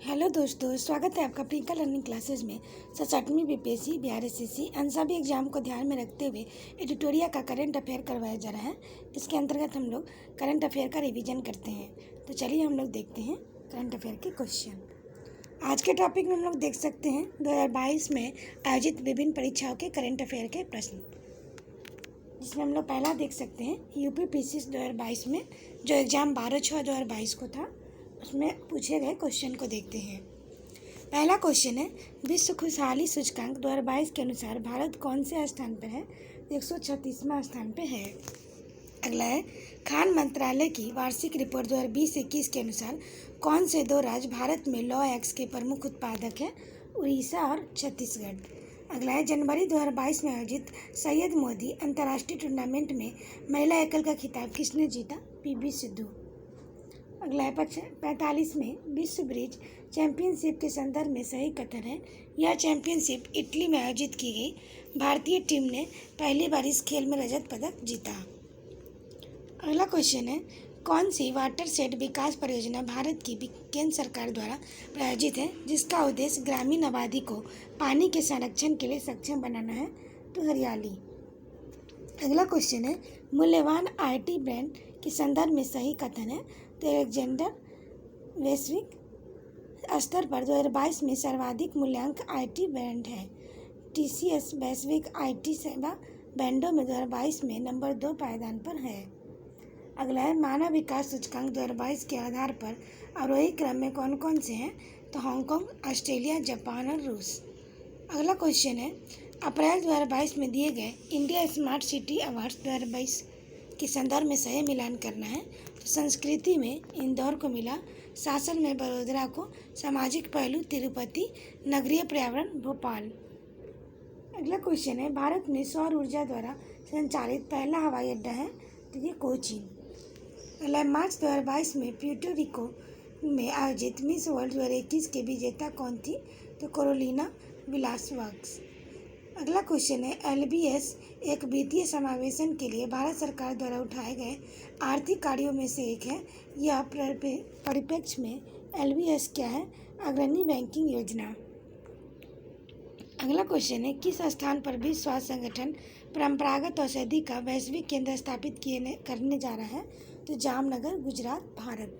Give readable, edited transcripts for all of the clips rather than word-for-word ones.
Hello दोस्तों, स्वागत है आपका प्रियंका लर्निंग क्लासेस में। 8वीं बीपीएससी बिहार एसएससी एंड सभी एग्जाम को ध्यान में रखते हुए एडिटोरिया का करंट अफेयर करवाया जा रहा है। इसके अंतर्गत हम लोग करंट अफेयर का रिवीजन करते हैं। तो चलिए हम लोग देखते हैं करंट अफेयर के क्वेश्चन। आज के टॉपिक में हम लोग देख सकते हैं 2022 में आयोजित विभिन्न परीक्षाओं के करंट अफेयर के प्रश्न, जिसमें हम लोग पहला देख सकते हैं यूपीपीसीएस 2022 में जो एग्ज़ाम 12/6/2022 को था, उसमें पूछे गए क्वेश्चन को देखते हैं। पहला क्वेश्चन है, विश्व खुशहाली सूचकांक 2022 के अनुसार भारत कौन से स्थान पर है? 136वां स्थान पर है। अगला है, खान मंत्रालय की वार्षिक रिपोर्ट 2020-21 के अनुसार कौन से दो राज्य भारत में लॉ एग्स के प्रमुख उत्पादक हैं? उड़ीसा और छत्तीसगढ़। अगला है, जनवरी 2022 में आयोजित सैयद मोदी अंतर्राष्ट्रीय टूर्नामेंट में महिला एकल का खिताब किसने जीता? पीवी सिंधु। अगला है, 45 में विश्व ब्रिज चैंपियनशिप के संदर्भ में सही कथन है। यह चैंपियनशिप इटली में आयोजित की गई। भारतीय टीम ने पहली बार इस खेल में रजत पदक जीता। अगला क्वेश्चन है, कौन सी वाटर शेड विकास परियोजना भारत की केंद्र सरकार द्वारा प्रायोजित है, जिसका उद्देश्य ग्रामीण आबादी को पानी के संरक्षण के लिए सक्षम बनाना है? तो हरियाली। अगला क्वेश्चन है, मूल्यवान आईटी ब्रांड के संदर्भ में सही कथन है। तो एलेक्जेंडर वैश्विक स्तर पर 2022 में सर्वाधिक मूल्यांक आईटी ब्रांड है। टीसीएस वैश्विक आईटी सेवा ब्रांडों में 2022 में नंबर 2 पायदान पर है। अगला है, मानव विकास सूचकांक 2022 के आधार पर आरोही क्रम में कौन कौन से हैं? तो हांगकांग, ऑस्ट्रेलिया, जापान और रूस। अगला क्वेश्चन है, अप्रैल 2022 में दिए गए इंडिया स्मार्ट सिटी अवार्ड्स 2022 के संदर्भ में सही मिलान करना है। तो संस्कृति में इंदौर को मिला, शासन में बड़ोदरा को, सामाजिक पहलू तिरुपति, नगरीय पर्यावरण भोपाल। अगला क्वेश्चन है, भारत में सौर ऊर्जा द्वारा संचालित पहला हवाई अड्डा है? तो ये कोची। अगला, मार्च 2022 में प्यूर्टो रिको में आयोजित मिस वर्ल्ड 2021 के विजेता कौन थी? तो कैरोलिना विलासवर्क्स। अगला क्वेश्चन है, एलबीएस एक वित्तीय समावेशन के लिए भारत सरकार द्वारा उठाए गए आर्थिक कार्यों में से एक है। यह परिप्रेक्ष्य में एलबीएस क्या है? अग्रणी बैंकिंग योजना। अगला क्वेश्चन है, किस स्थान पर विश्व स्वास्थ्य संगठन परंपरागत औषधि का वैश्विक केंद्र स्थापित करने जा रहा है? तो जामनगर, गुजरात, भारत।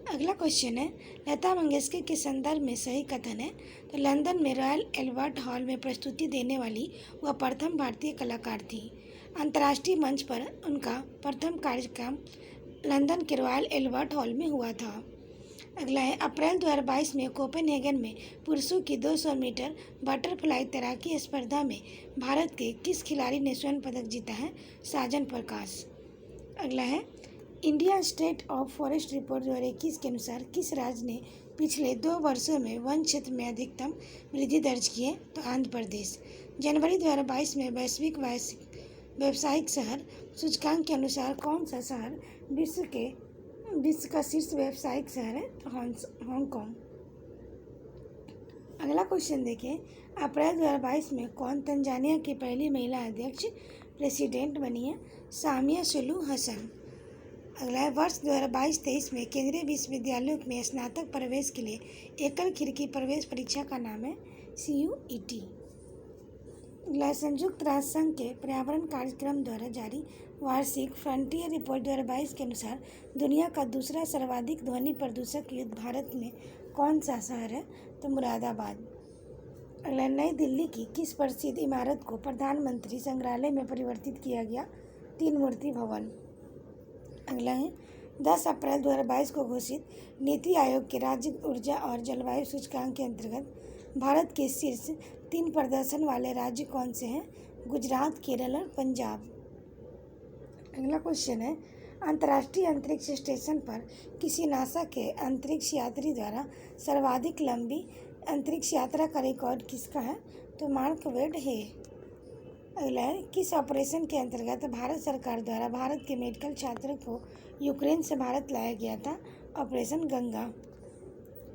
अगला क्वेश्चन है, लता मंगेशकर के संदर्भ में सही कथन है? तो लंदन में रॉयल एल्बर्ट हॉल में प्रस्तुति देने वाली वह प्रथम भारतीय कलाकार थी। अंतर्राष्ट्रीय मंच पर उनका प्रथम कार्यक्रम लंदन के रॉयल एल्बर्ट हॉल में हुआ था। अगला है, अप्रैल 2022 में कोपेनहेगन में पुरुषों की 200 मीटर बटरफ्लाई तैराकी स्पर्धा में भारत के किस खिलाड़ी ने स्वर्ण पदक जीता है? साजन प्रकाश। अगला है, India state of forest report 2021 के अनुसार किस राज्य ने पिछले 2 वर्षों में वन क्षेत्र में अधिकतम वृद्धि दर्ज की है? तो आंध्र प्रदेश। जनवरी 2022 में वैश्विक व्यावसायिक शहर सूचकांक के अनुसार कौन सा शहर विश्व का शीर्ष व्यावसायिक शहर है? तो हांगकांग। अगला क्वेश्चन देखिए, अप्रैल 2022 में कौन तंजानिया की पहली महिला अध्यक्ष प्रेसिडेंट बनी है? सामिया सुलू हसन। अगला है, वर्ष 2022-23 में केंद्रीय विश्वविद्यालयों में स्नातक प्रवेश के लिए एकल खिड़की प्रवेश परीक्षा का नाम है CUET। अगला, संयुक्त राष्ट्र संघ के पर्यावरण कार्यक्रम द्वारा जारी वार्षिक फ्रंटियर रिपोर्ट 2022 के अनुसार दुनिया का दूसरा सर्वाधिक ध्वनि प्रदूषक युद्ध भारत में कौन सा शहर है? तो मुरादाबाद। अगला, नई दिल्ली की किस प्रसिद्ध इमारत को प्रधानमंत्री संग्रहालय में परिवर्तित किया गया? 3 मूर्ति भवन। अगला है, 10 अप्रैल 2022 को घोषित नीति आयोग के राज्य ऊर्जा और जलवायु सूचकांक के अंतर्गत भारत के शीर्ष 3 प्रदर्शन वाले राज्य कौन से हैं? गुजरात, केरल और पंजाब। अगला क्वेश्चन है, अंतर्राष्ट्रीय अंतरिक्ष स्टेशन पर किसी नासा के अंतरिक्ष यात्री द्वारा सर्वाधिक लंबी अंतरिक्ष यात्रा का रिकॉर्ड किसका है? तो मार्क वेड है। अगला है, किस ऑपरेशन के अंतर्गत भारत सरकार द्वारा भारत के मेडिकल छात्रों को यूक्रेन से भारत लाया गया था? ऑपरेशन गंगा।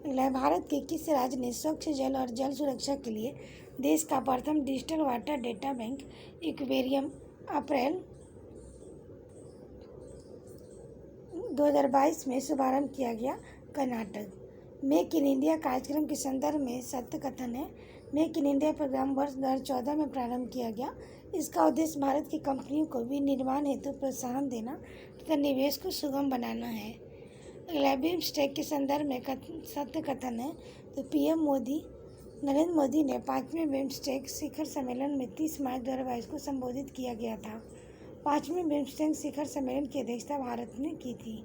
अगला है, भारत के किस राज्य ने स्वच्छ जल और जल सुरक्षा के लिए देश का प्रथम digital water data bank aquarium अप्रैल 2022 में शुभारंभ किया गया? कर्नाटक। मेक इन इंडिया कार्यक्रम के संदर्भ में सत्य कथन है। मेक इन इंडिया प्रोग्राम वर्ष 2014 में प्रारंभ किया गया। इसका उद्देश्य भारत की कंपनियों को विनिर्माण हेतु प्रोत्साहन देना तथा निवेश को सुगम बनाना है। अगला बिम्स्टेक के संदर्भ में सत्य कथन है। तो पीएम मोदी नरेंद्र मोदी ने 5वें बिम्स्टेक शिखर सम्मेलन में 30 मार्च 2022 को संबोधित किया गया था। 5वें बिम्स्टेक शिखर सम्मेलन की अध्यक्षता भारत ने की थी।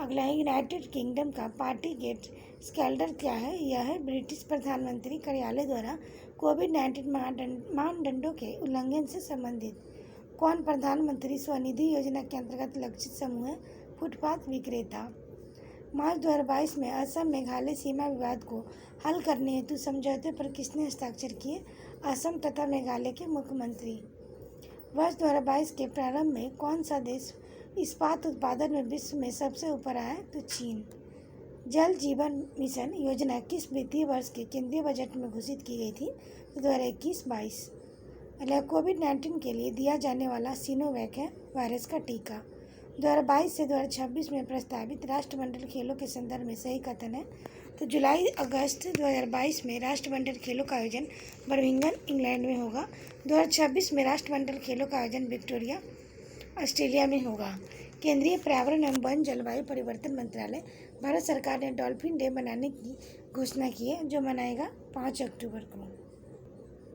अगला है यूनाइटेड किंगडम का पार्टी गेट स्कैंडल क्या है? यह है ब्रिटिश प्रधानमंत्री कार्यालय द्वारा कोविड-19 मानदंडों के उल्लंघन से संबंधित। कौन प्रधानमंत्री स्वनिधि योजना के अंतर्गत लक्षित समूह है? फुटपाथ विक्रेता। मार्च 2022 में असम मेघालय सीमा विवाद को हल करने हेतु समझौते पर किसने हस्ताक्षर किए? असम तथा मेघालय के मुख्यमंत्री। वर्ष 2022 के प्रारंभ में कौन सा देश इस्पात उत्पादन में विश्व में सबसे ऊपर आया? तो चीन। जल जीवन मिशन योजना किस वित्तीय वर्ष के केंद्रीय बजट में घोषित की गई थी? तो 2021-22। कोविड-19 के लिए दिया जाने वाला सिनोवैक है वायरस का टीका। 2022 से 2026 में प्रस्तावित राष्ट्रमंडल खेलों के संदर्भ में सही कथन है। तो जुलाई अगस्त 2022 में राष्ट्रमंडल खेलों का आयोजन बर्मिंघम इंग्लैंड में होगा। 2026 में राष्ट्रमंडल खेलों का आयोजन विक्टोरिया ऑस्ट्रेलिया में होगा। केंद्रीय पर्यावरण एवं वन जलवायु परिवर्तन मंत्रालय भारत सरकार ने डॉल्फिन डे मनाने की घोषणा की है, जो मनाएगा 5 अक्टूबर को।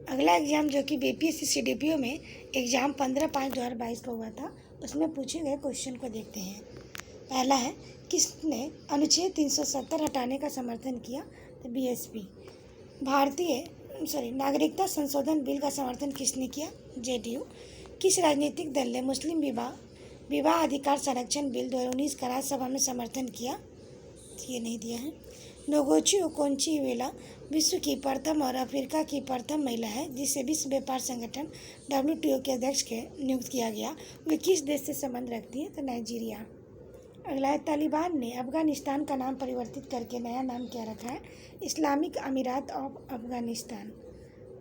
अगला एग्जाम जो कि बीपीएससी सीडीपीओ में एग्जाम 15/5/2022 को हुआ था, उसमें पूछे गए क्वेश्चन को देखते हैं। पहला है, किसने अनुच्छेद 370 हटाने का समर्थन किया? तो बीएसपी। नागरिकता संशोधन बिल का समर्थन किसने किया? जेडीयू। किस राजनीतिक दल ने मुस्लिम विवाह अधिकार संरक्षण बिल 2019 का राज्यसभा में समर्थन किया? ये नहीं दिया है। नोगुची ओकोंजो-इवेला विश्व की प्रथम और अफ्रीका की प्रथम महिला है जिसे विश्व व्यापार संगठन WTO के अध्यक्ष के नियुक्त किया गया। वे किस देश से संबंध रखती है? तो नाइजीरिया। अगला है, तालिबान ने अफगानिस्तान का नाम परिवर्तित करके नया नाम क्या रखा है? इस्लामिक अमीरात ऑफ अफगानिस्तान।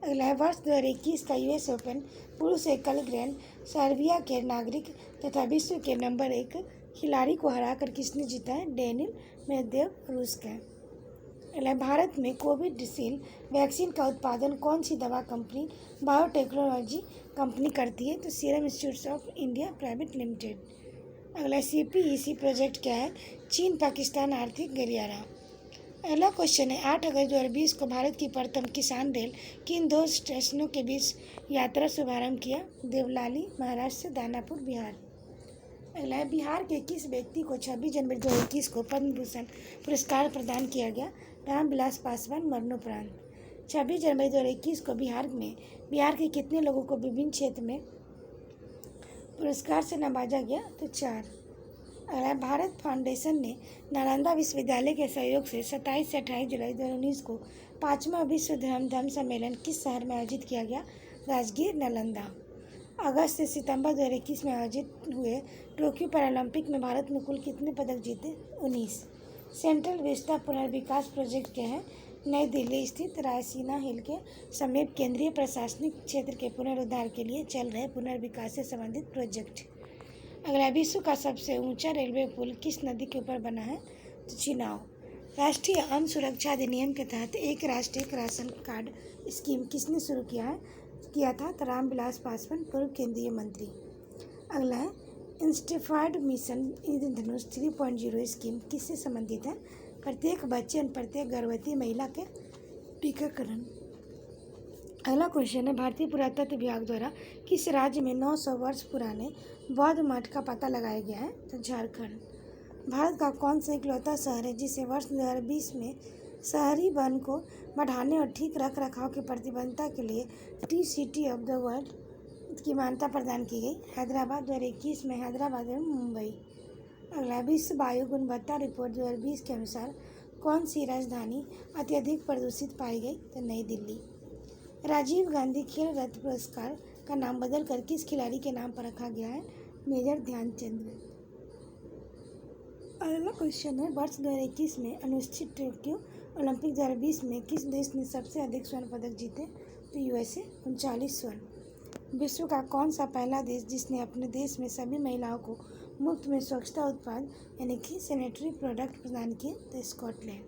अगला है, वर्ष 2021 का US ओपन पुरुष एकल ग्रैंड सर्बिया के नागरिक तथा विश्व के नंबर 1 खिलाड़ी को हराकर किसने जीता है? डेनिल मेदवेदेव, रूस का। अगला, भारत में कोविशील्ड वैक्सीन का उत्पादन कौन सी दवा कंपनी बायोटेक्नोलॉजी कंपनी करती है? तो serum institute of India private limited. अगला, CPEC प्रोजेक्ट क्या है? चीन पाकिस्तान आर्थिक गलियारा। अगला क्वेश्चन है, 8 अगस्त 2020 को भारत की प्रथम किसान रेल किन 2 स्टेशनों के बीच यात्रा शुभारंभ किया? देवलाली महाराष्ट्र से दानापुर बिहार। अगला है, बिहार के किस व्यक्ति को 26 जनवरी 2021 को पद्म भूषण पुरस्कार प्रदान किया गया? रामविलास पासवान मरणोपरांत। 26 जनवरी 2021 को बिहार के कितने लोगों को विभिन्न क्षेत्र में पुरस्कार से नवाजा गया? तो 4। अगला, भारत फाउंडेशन ने नालंदा विश्वविद्यालय के सहयोग से 27 से 28 जुलाई 2019 को 5वां विश्व धर्म सम्मेलन किस शहर में आयोजित किया गया? राजगीर, नालंदा। अगस्त से सितंबर 2021 में आयोजित हुए टोक्यो पैरालंपिक में भारत ने कुल कितने पदक जीते? 19। सेंट्रल विस्टा पुनर्विकास प्रोजेक्ट क्या है? नई दिल्ली स्थित रायसीना हिल के समीप केंद्रीय प्रशासनिक क्षेत्र के पुनरुद्धार के लिए चल रहे पुनर्विकास से संबंधित प्रोजेक्ट। अगला, विश्व का सबसे ऊंचा रेलवे पुल किस नदी के ऊपर बना है? तो चिनाव। राष्ट्रीय अन्न सुरक्षा अधिनियम के तहत एक राष्ट्र एक राशन कार्ड स्कीम किसने शुरू किया था? तो रामविलास पासवान, पूर्व केंद्रीय मंत्री। अगला है, इंस्टीफाइड मिशन इंद्रधनुष 3.0 स्कीम किससे संबंधित है? प्रत्येक बच्चे और प्रत्येक गर्भवती महिला के टीकाकरण। अगला क्वेश्चन है, भारतीय पुरातत्व विभाग द्वारा किस राज्य में 900 वर्ष पुराने बौद्ध मठ का पता लगाया गया है? तो झारखंड। भारत का कौन सा इकलौता शहर है जिसे वर्ष 2020 में शहरी वन को बढ़ाने और ठीक रख रखाव की प्रतिबद्धता के लिए T-City ऑफ द वर्ल्ड की मान्यता प्रदान की गई? हैदराबाद। 2021 में हैदराबाद एवं मुंबई। अगला, विश्व वायु गुणवत्ता रिपोर्ट 2020 के अनुसार कौन सी राजधानी अत्यधिक प्रदूषित पाई गई? तो नई दिल्ली। राजीव गांधी खेल रत्न पुरस्कार का नाम बदलकर किस खिलाड़ी के नाम पर रखा गया है? मेजर ध्यानचंद। अगला क्वेश्चन है, वर्ष 2021 में अनुष्ठित टोक्यो ओलंपिक 2020 में किस देश ने सबसे अधिक स्वर्ण पदक जीते? तो USA, 39 स्वर्ण। विश्व का कौन सा पहला देश जिसने अपने देश में सभी महिलाओं को मुफ्त में स्वच्छता उत्पाद यानी कि सैनिटरी प्रोडक्ट प्रदान किए? तो स्कॉटलैंड।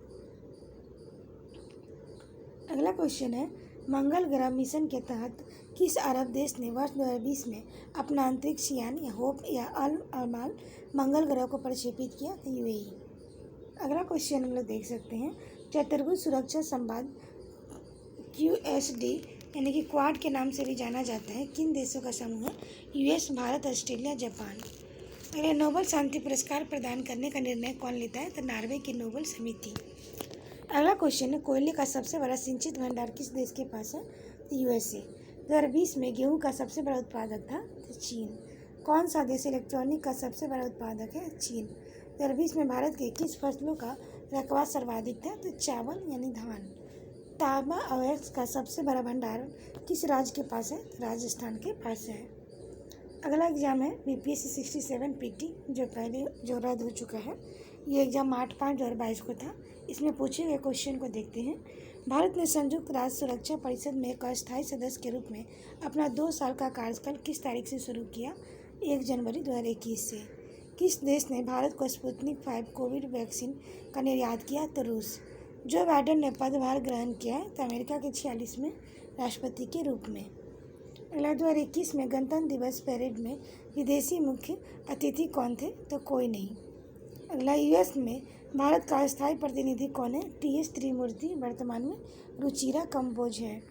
अगला क्वेश्चन है, मंगल ग्रह मिशन के तहत किस अरब देश ने वर्ष 2020 में अपना अंतरिक्ष यान या होप या अल अमाल मंगल ग्रह को प्रक्षेपित किया? यूएई। अगला क्वेश्चन हम लोग देख सकते हैं, चतुर्भुज सुरक्षा संवाद QSD यानी कि क्वाड के नाम से भी जाना जाता है किन देशों का समूह है? US, Bharat, Australia, Japan. अगले, नोबेल शांति पुरस्कार प्रदान करने का निर्णय कौन लेता है? तो नॉर्वे की नोबेल समिति। अगला क्वेश्चन है, कोयले का सबसे बड़ा सिंचित भंडार किस देश के पास है? तो USA। 2020 में गेहूं का सबसे बड़ा उत्पादक था? तो चीन। कौन सा देश इलेक्ट्रॉनिक का सबसे बड़ा उत्पादक है? चीन। 2020 में भारत के किस फसलों का रकबा सर्वाधिक था? तो चावल यानी धान। तांबा अवयव का सबसे बड़ा भंडार किस राज्य के पास है? तो राजस्थान के पास है। अगला एग्जाम है BPSC 67 PT जो रद्द हो चुका है। ये एग्जाम 8/5/2022 को था। इसमें पूछे गए क्वेश्चन को देखते हैं। भारत ने संयुक्त राष्ट्र सुरक्षा परिषद में एक अस्थायी सदस्य के रूप में अपना 2 साल का कार्यकाल किस तारीख से शुरू किया? 1 जनवरी 2021 से। किस देश ने भारत को स्पुतनिक 5 कोविड वैक्सीन का निर्यात किया? तो रूस। जो बाइडेन ने पदभार ग्रहण किया है? तो अमेरिका के 46वें राष्ट्रपति के रूप में। अगला, 2021 में गणतंत्र दिवस परेड में विदेशी मुख्य अतिथि कौन थे? तो कोई नहीं। अगला, US में भारत का स्थायी प्रतिनिधि कौन है? TS त्रिमूर्ति, वर्तमान में रुचिरा कंबोज है।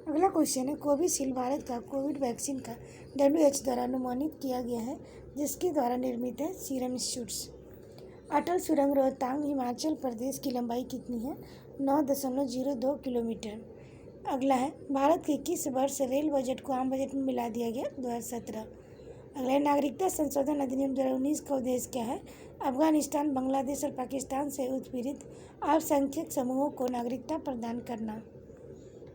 अगला क्वेश्चन है, कोविशील्ड भारत का कोविड वैक्सीन का WHO द्वारा अनुमोदित किया गया है जिसके द्वारा निर्मित है सीरम इंस्टीट्यूट्स। अटल सुरंग रोहतांग हिमाचल प्रदेश की लंबाई कितनी है? 9.02 किलोमीटर। अगला है, भारत के किस वर्ष रेल बजट को आम बजट में मिला दिया गया? 2017। अगला, नागरिकता संशोधन अधिनियम 2019 का उद्देश्य क्या है? अफगानिस्तान, बांग्लादेश और पाकिस्तान से उत्पीड़ित अल्पसंख्यक समूहों को नागरिकता प्रदान करना।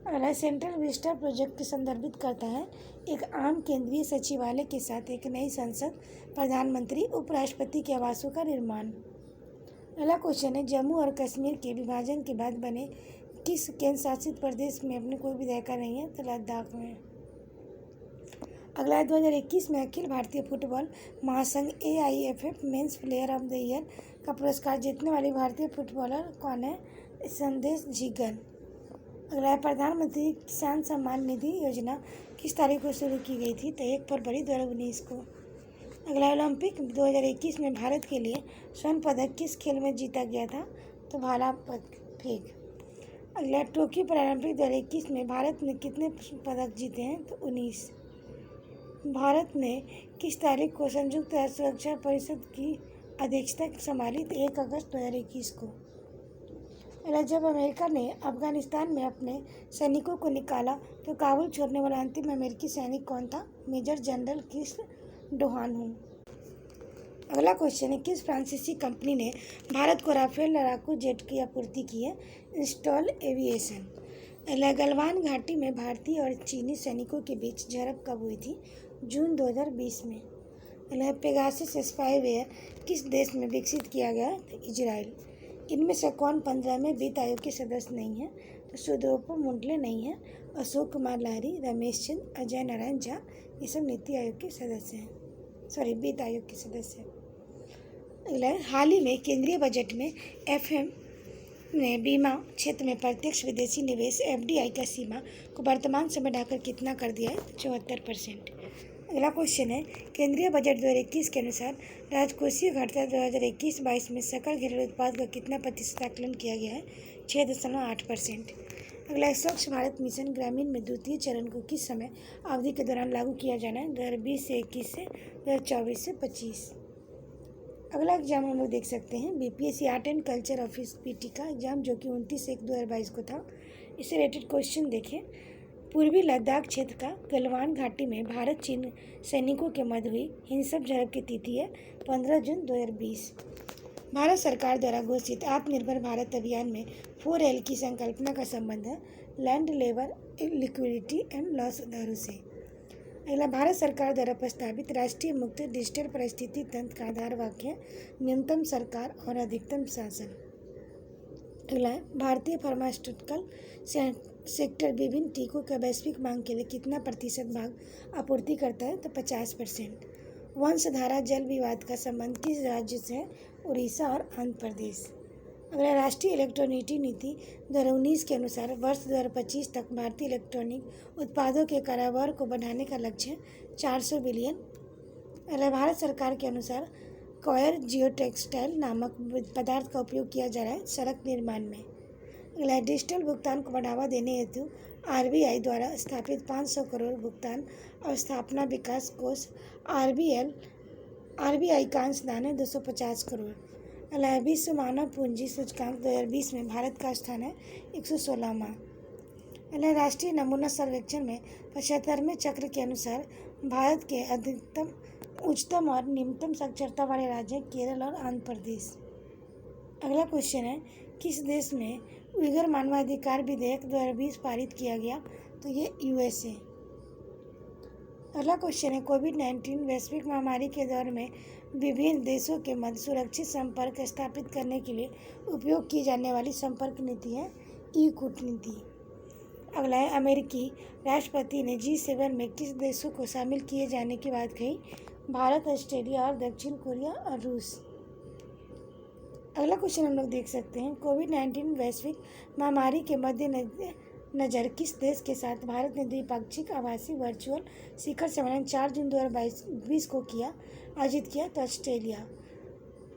अगला, सेंट्रल विस्टा प्रोजेक्ट को संदर्भित करता है एक आम केंद्रीय सचिवालय के साथ एक नई संसद, प्रधानमंत्री, उपराष्ट्रपति के आवासों का निर्माण। अगला क्वेश्चन है, जम्मू और कश्मीर के विभाजन के बाद बने किस केंद्र शासित प्रदेश में अपने कोई विधायिका नहीं है? तो लद्दाख में। अगला, 2021 में अखिल भारतीय फुटबॉल महासंघ AIFF men's player of the year का पुरस्कार जीतने वाली भारतीय फुटबॉलर कौन है? संदेश झिगन। अगला, प्रधानमंत्री किसान सम्मान निधि योजना किस तारीख को शुरू की गई थी? तो 1 फरवरी 2019 को। अगला, ओलंपिक 2021 में भारत के लिए स्वर्ण पदक किस खेल में जीता गया था? तो भाला फेंक। अगला, टोक्यो पैरालंपिक 2021 में भारत ने कितने पदक जीते हैं? तो 19। भारत ने किस तारीख को संयुक्त राष्ट्र सुरक्षा परिषद की अध्यक्षता संभाली? तो 1 अगस्त 2021 को। अगला, जब अमेरिका ने अफगानिस्तान में अपने सैनिकों को निकाला तो काबुल छोड़ने वाला अंतिम अमेरिकी सैनिक कौन था? Major general Chris Donahue. अगला क्वेश्चन है, किस फ्रांसीसी कंपनी ने भारत को राफेल लड़ाकू जेट की आपूर्ति की है? Install aviation. अगला, गलवान घाटी में भारतीय और चीनी सैनिकों के बीच झड़प कब हुई थी? जून 2020 में। अगला, पेगासस स्पाईवेयर किस देश में विकसित किया गया? तो इजराइल। इनमें से कौन 15वें वित्त आयोग के सदस्य नहीं है? तो सुदोपो मुंडले नहीं है, अशोक कुमार लाहिरी, रमेश चंद, अजय नारायण झा, ये सब नीति आयोग के सदस्य हैं, वित्त आयोग के सदस्य हैं। अगला, हाल ही में केंद्रीय बजट में FM ने बीमा क्षेत्र में प्रत्यक्ष विदेशी निवेश FDI का सीमा को वर्तमान से बढ़ाकर कितना कर दिया है? 74%। अगला क्वेश्चन है, केंद्रीय बजट 2021 के अनुसार राजकोषीय घाटा 2021-22 में सकल घरेलू उत्पाद का कितना प्रतिशत आकलन किया गया है? 6.8%। अगला, स्वच्छ भारत मिशन ग्रामीण में द्वितीय चरण को किस समय अवधि के दौरान लागू किया जाना है? 2020 से 21 से 2024 से 25। अगला एग्जाम हम लोग देख सकते हैं BPSC art and culture office PT का एग्जाम जो कि 29/1/2022 को था। इससे रिलेटेड क्वेश्चन देखें। पूर्वी लद्दाख क्षेत्र का गलवान घाटी में भारत चीन सैनिकों के मध्य हुई हिंसक झड़प की तिथि है 15 जून 2020। भारत सरकार द्वारा घोषित आत्मनिर्भर भारत अभियान में 4L की संकल्पना का संबंध है land, labour, liquidity and loss आधारों से। अगला, भारत सरकार द्वारा प्रस्तावित राष्ट्रीय मुक्त डिजिटल परिस्थिति तंत्र का आधार वाक्य न्यूनतम सरकार और अधिकतम शासन। अगला, भारतीय फार्मास्यूटिकल सेक्टर विभिन्न टीकों का वैश्विक मांग के लिए कितना प्रतिशत भाग आपूर्ति करता है? तो 50%। वंशधारा जल विवाद का संबंध किस राज्य से है? उड़ीसा और आंध्र प्रदेश। अगला राष्ट्रीय इलेक्ट्रॉनिकी नीति 2019 के अनुसार वर्ष 2025 तक भारतीय इलेक्ट्रॉनिक उत्पादों के कारोबार को बढ़ाने का लक्ष्य 400 बिलियन। अगला भारत सरकार के अनुसार कॉयर जियो टेक्सटाइल नामक पदार्थ का उपयोग किया जा रहा है सड़क निर्माण में। अगला डिजिटल भुगतान को बढ़ावा देने हेतु आरबीआई द्वारा स्थापित 500 करोड़ भुगतान और स्थापना विकास कोष आरबीआई का अंशदान है 250 करोड़। अगला विश्व मानव पूंजी सूचकांक 2020 में भारत का स्थान है 116वां। अगला राष्ट्रीय नमूना सर्वेक्षण में 75वें चक्र के अनुसार भारत के अधिकतम उच्चतम और निम्नतम साक्षरता वाले राज्य केरल और आंध्र प्रदेश। अगला क्वेश्चन है किस देश में उइगर मानवाधिकार विधेयक 2020 पारित किया गया? तो ये यूएसए। अगला क्वेश्चन है कोविड-19 वैश्विक महामारी के दौर में विभिन्न देशों के मध्य सुरक्षित संपर्क स्थापित करने के लिए उपयोग की जाने वाली संपर्क नीति है ई कूटनीति। अगला है अमेरिकी राष्ट्रपति ने G7 में किस देशों को शामिल किए जाने की बात कही? भारत, ऑस्ट्रेलिया और दक्षिण कोरिया और रूस। अगला क्वेश्चन हम लोग देख सकते हैं कोविड-19 वैश्विक महामारी के मद्देनजर किस देश के साथ भारत ने द्विपाक्षिक आभासी वर्चुअल शिखर सम्मेलन 4 जून 2022 को आयोजित किया? तो ऑस्ट्रेलिया।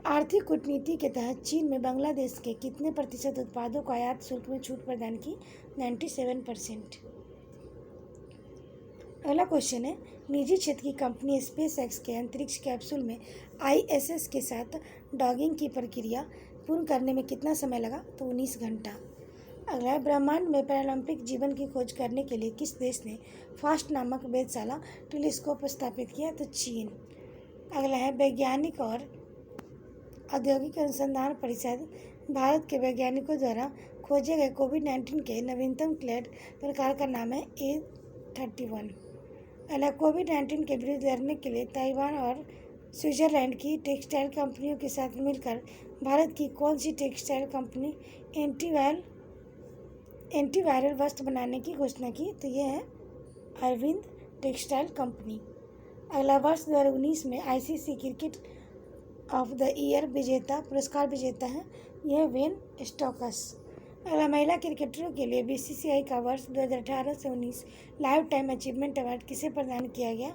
आर्थिक कूटनीति के तहत चीन में बांग्लादेश के कितने प्रतिशत उत्पादों को आयात शुल्क में छूट प्रदान की? 97%। अगला क्वेश्चन है निजी क्षेत्र की कंपनी स्पेसएक्स के अंतरिक्ष कैप्सूल में ISS के साथ डॉकिंग की प्रक्रिया पूर्ण करने में कितना समय लगा? तो 19 घंटा। अगला है ब्रह्मांड में पैरालंपिक जीवन की खोज करने के लिए किस देश ने फास्ट नामक वेधशाला टेलीस्कोप स्थापित किया? तो चीन। अगला है वैज्ञानिक और औद्योगिक अनुसंधान परिषद भारत के वैज्ञानिकों द्वारा खोजे गए कोविड-19 के नवीनतम क्लैड प्रकार का नाम है A31। अगला कोविड-19 के विरुद्ध लड़ने के लिए ताइवान और स्विट्जरलैंड की टेक्सटाइल कंपनियों के साथ मिलकर भारत की कौन सी टेक्सटाइल कंपनी एंटीवायरल वस्त्र बनाने की घोषणा की? तो यह है अरविंद टेक्सटाइल कंपनी। अगला वर्ष 2019 में ICC cricket of the year पुरस्कार विजेता है यह वेन स्टोक्स। अगला महिला क्रिकेटरों के लिए BCCI का वर्ष 2018 से 19 लाइफ टाइम अचीवमेंट अवार्ड किसे प्रदान किया गया?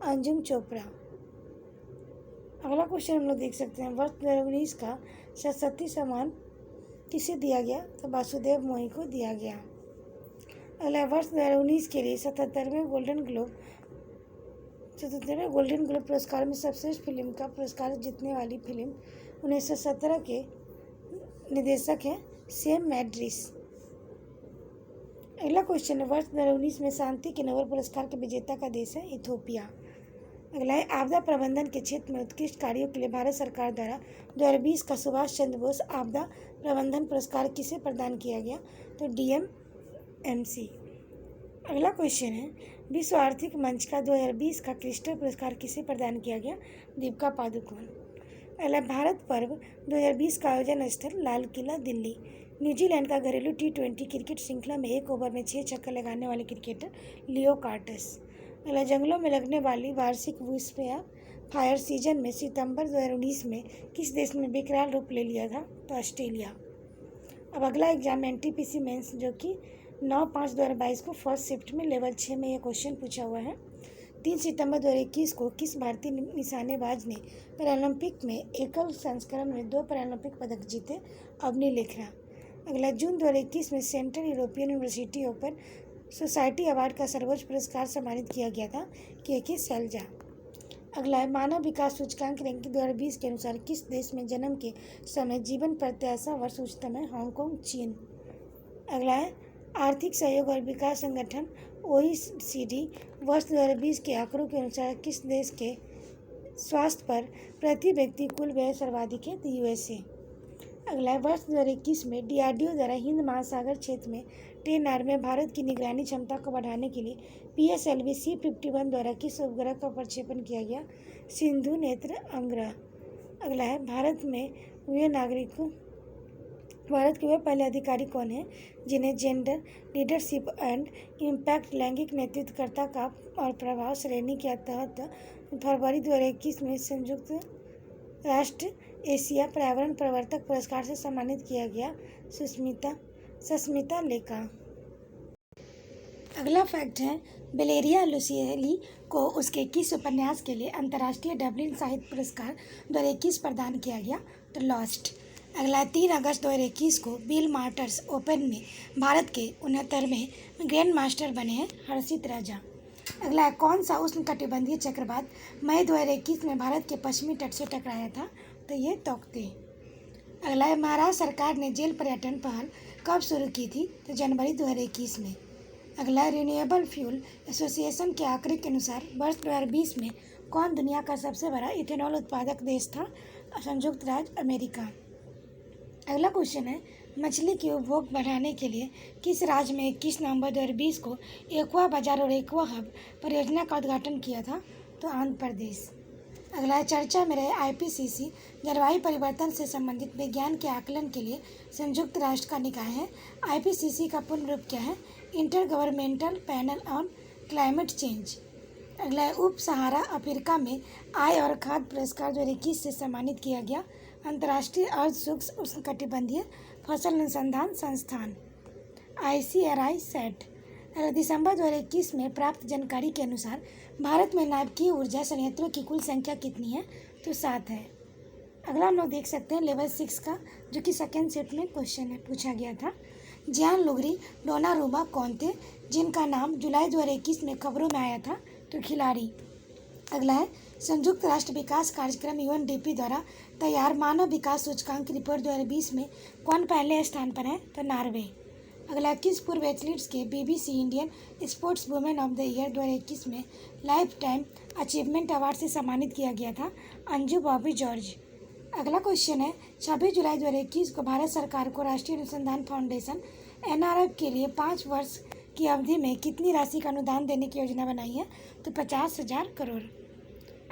अंजुम चोपड़ा। अगला क्वेश्चन हम लोग देख सकते हैं वर्ष 2019 का सरस्वती सम्मान किसे दिया गया? तो वासुदेव मोही को दिया गया। अगला वर्ष 2019 के लिए 77वें गोल्डन ग्लोब पुरस्कार में सर्वश्रेष्ठ फिल्म का पुरस्कार जीतने वाली फिल्म 1917 के निर्देशक हैं सैम मेंडिस। अगला क्वेश्चन है वर्ष 2019 में शांति के नोबेल पुरस्कार के विजेता का देश है इथोपिया। अगला है आपदा प्रबंधन के क्षेत्र में उत्कृष्ट कार्यों के लिए भारत सरकार द्वारा 2020 का सुभाष चंद्र बोस आपदा प्रबंधन पुरस्कार किसे प्रदान किया गया? तो DMMC। अगला क्वेश्चन है विश्व आर्थिक मंच का 2020 का क्रिस्टल पुरस्कार किसे प्रदान किया गया? दीपिका पादुकोण। अगला भारत पर्व 2020 का आयोजन स्थल लाल किला दिल्ली। न्यूजीलैंड का घरेलू T20 क्रिकेट श्रृंखला में 1 ओवर में 6 छक्के लगाने वाले क्रिकेटर लियो कार्टस। अगला जंगलों में लगने वाली वार्षिक बुशफायर फायर सीजन में सितंबर 2019 में किस देश में विकराल रूप ले लिया था? तो ऑस्ट्रेलिया। अब अगला एग्जाम NTPC मेंस जो कि 9/5/2022 को फर्स्ट शिफ्ट में लेवल 6 में यह क्वेश्चन पूछा हुआ है। 3 सितंबर 2021 को किस भारतीय निशानेबाज ने पैरालंपिक में एकल संस्करण में 2 पैरालंपिक पदक जीते? अवनी लेखरा। अगला जून 2021 में central European university open society award का सर्वोच्च पुरस्कार सम्मानित किया गया था KK शैलजा। अगला है मानव विकास सूचकांक रैंकिंग 2020 के अनुसार किस देश में जन्म के समय जीवन प्रत्याशा वर्ष उच्चतम है? हांगकांग, चीन। अगला है आर्थिक सहयोग और विकास संगठन OECD वर्ष 2020 के आंकड़ों के अनुसार किस देश के स्वास्थ्य पर प्रति व्यक्ति कुल व्यय सर्वाधिक है? तो USA। अगला है वर्ष 2021 में DRDO द्वारा हिंद महासागर क्षेत्र में 10R में भारत की निगरानी क्षमता को बढ़ाने के लिए PSLV C-51 द्वारा किस उपग्रह का प्रक्षेपण किया गया? सिंधु नेत्र उपग्रह। अगला है भारत के वे पहले अधिकारी कौन हैं जिन्हें जेंडर लीडरशिप एंड इम्पैक्ट लैंगिक नेतृत्वकर्ता का और प्रभाव श्रेणी के तहत फरवरी 2021 में संयुक्त राष्ट्र एशिया पर्यावरण प्रवर्तक पुरस्कार से सम्मानित किया गया? सस्मिता लेखा। अगला फैक्ट है, वेलेरिया लुसिएली को उसके किस उपन्यास के लिए अंतर्राष्ट्रीय डबलिन साहित्य पुरस्कार 2021 प्रदान किया गया? तो लॉस्ट। अगला 3 अगस्त 2021 को बिल मास्टर्स ओपन में भारत के 69वें ग्रैंड मास्टर बने हैं हर्षित राजा। अगला कौन सा उष्णकटिबंधीय चक्रवात मई 2021 में भारत के पश्चिमी तट से टकराया था? तो ये तौकते। अगला है, महाराष्ट्र सरकार ने जेल पर्यटन पहल कब शुरू की थी? तो जनवरी 2021 में। अगला, रिन्यूएबल फ्यूल एसोसिएशन के आंकड़े के अनुसार वर्ष 2020 में कौन दुनिया का सबसे बड़ा इथेनॉल उत्पादक देश था? संयुक्त राज्य अमेरिका। अगला क्वेश्चन है, मछली के उपभोग बढ़ाने के लिए किस राज्य में 21 नवंबर 2020 को एक्वा बाजार और एक्वा हब परियोजना का उद्घाटन किया था? तो आंध्र प्रदेश। अगला है, चर्चा में रहे आईपीसीसी जलवायु परिवर्तन से संबंधित विज्ञान के आकलन के लिए संयुक्त राष्ट्र का निकाय है। आईपीसीसी का पूर्ण रूप क्या है? Inter governmental panel on climate change. अगला है, उप सहारा अफ्रीका में आय और खाद्य पुरस्कार 2021 से सम्मानित किया गया? अंतर्राष्ट्रीय अर्ध सूक्ष्म उष्णकटिबंधीय फसल अनुसंधान संस्थान ICRI सेट। दिसंबर 2021 में प्राप्त जानकारी के अनुसार भारत में नाभिकीय ऊर्जा संयंत्रों की कुल संख्या कितनी है? तो 7 है। अगला हम लोग देख सकते हैं लेवल 6 का, जो कि सेकेंड शिफ्ट में क्वेश्चन है पूछा गया था। जियान लुगरी डोनारूमा कौन थे जिनका नाम जुलाई 2021 में खबरों में आया था? तो खिलाड़ी। अगला है, संयुक्त राष्ट्र विकास कार्यक्रम UNDP द्वारा तैयार मानव विकास सूचकांक रिपोर्ट 2020 में कौन पहले स्थान पर है? तो नॉर्वे। अगला, किस पूर्व एथलीट्स के BBC Indian sports women of the year 2021 में लाइफ टाइम अचीवमेंट अवार्ड से सम्मानित किया गया था? अंजू बॉबी जॉर्ज। अगला क्वेश्चन है, 26 जुलाई 2021 को भारत सरकार को राष्ट्रीय अनुसंधान फाउंडेशन NRF के लिए 5 वर्ष की अवधि में कितनी राशि का अनुदान देने की योजना बनाई है? तो 50,000 करोड़।